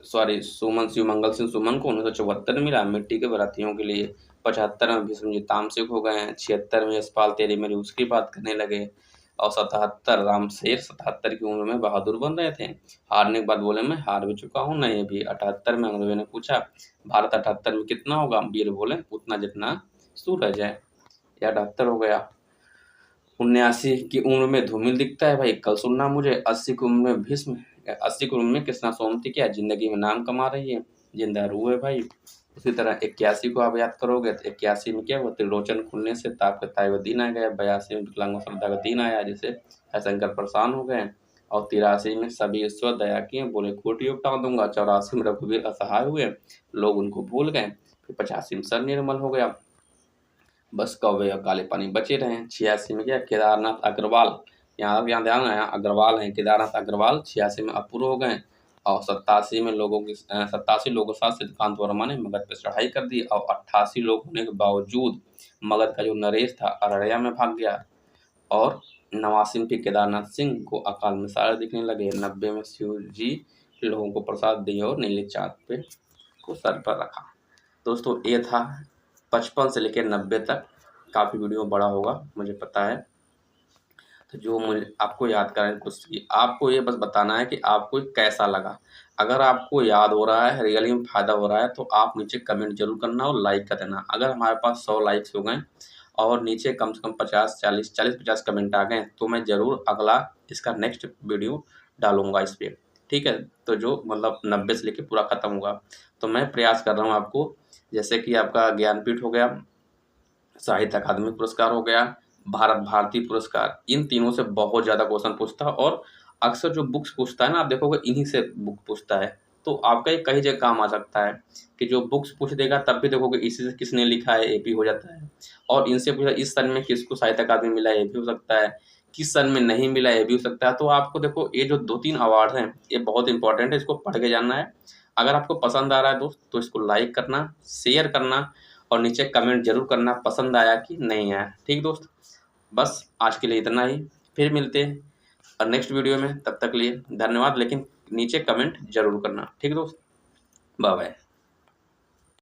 सॉरी सुमन शिव मंगल सिंह सुमन को 1974 मिला मिट्टी के बारातियों के लिए। 75 में भीष्मजी तामसिक हो गए हैं। 76 में यशपाल तेरी मेरी उसकी बात करने लगे। और 77 रामशेर 77 की उम्र में बहादुर बन रहे थे, हारने के बाद बोले मैं हार भी चुका हूँ नहीं भी। 78 में अंग्रेजों ने पूछा भारत 78 में कितना होगा, वीर बोले उतना जितना सूरज है, यह 78 हो गया। 79 की उम्र में धूमिल दिखता है भाई, कल सुनना मुझे। 80 की उम्र में भीष्म, 80 की उम्र में कृष्णा सोमती क्या जिंदगी में नाम कमा रही है, जिंदा रूह है भाई। उसी तरह 81 को आप याद करोगे तो 81 में क्या हुआ, त्रिलोचन खुलने से ताप का दिन आ गया। 82 में विकलांग श्रद्धा का दिन आया जिसे शंकर परेशान हो गए। और 83 में सभी ईश्वर दया किए बोले कोटि टाँग दूंगा। 84 में रघुवीर असहाय हुए, लोग उनको भूल गए। फिर 85 में सर निर्मल हो गया, बस कौवे और काले पानी बचे रहे। 86 में क्या केदारनाथ अग्रवाल, यहाँ ध्यान आया अग्रवाल हैं, केदारनाथ अग्रवाल 86 में अपूर्व हो गए। और 87 में 87 लोगों के साथ सिद्धांत वर्मा ने मगध पर चढ़ाई कर दी। और 88 लोग होने के बावजूद मगध का जो नरेश था अररिया में भाग गया। और 89 में केदारनाथ सिंह को अकाल में सारे दिखने लगे। 90 में शिव जी लोगों को प्रसाद दिए और नीले चाँद पे को सर पर रखा। दोस्तों ये था 55 से लेकर 90 तक, काफ़ी वीडियो बड़ा होगा मुझे पता है, तो जो मुझे आपको याद करना है कुछ, आपको ये बस बताना है कि आपको कैसा लगा। अगर आपको याद हो रहा है, रियली में फ़ायदा हो रहा है, तो आप नीचे कमेंट जरूर करना और लाइक कर देना। अगर हमारे पास 100 लाइक्स हो गए और नीचे कम से कम 40-50 कमेंट आ गए तो मैं ज़रूर अगला इसका नेक्स्ट वीडियो डालूंगा इस पर, ठीक है। तो जो मतलब 90 से लेकर पूरा ख़त्म होगा, तो मैं प्रयास कर रहा हूँ आपको, जैसे कि आपका ज्ञानपीठ हो गया, साहित्य अकादमी पुरस्कार हो गया, भारत भारती पुरस्कार, इन तीनों से बहुत ज़्यादा क्वेश्चन पूछता है। और अक्सर जो बुक्स पूछता है ना, आप देखोगे इन्हीं से बुक पूछता है, तो आपका ये कई जगह काम आ सकता है कि जो बुक्स पूछ देगा तब भी देखोगे इसी से किसने लिखा है एपी हो जाता है। और इनसे पूछा इस सन में किसको साहित्य अकादमी मिला है ये भी हो सकता है, किस सन में नहीं मिला ये भी हो सकता है। तो आपको देखो ये जो 2-3 अवार्ड हैं ये बहुत इंपॉर्टेंट है, इसको पढ़ के जानना है। अगर आपको पसंद आ रहा है दोस्त तो इसको लाइक करना, शेयर करना और नीचे कमेंट जरूर करना पसंद आया कि नहीं आया, ठीक दोस्त। बस आज के लिए इतना ही, फिर मिलते हैं और नेक्स्ट वीडियो में, तब तक लिए धन्यवाद। लेकिन नीचे कमेंट जरूर करना, ठीक दोस्त। Bye bye.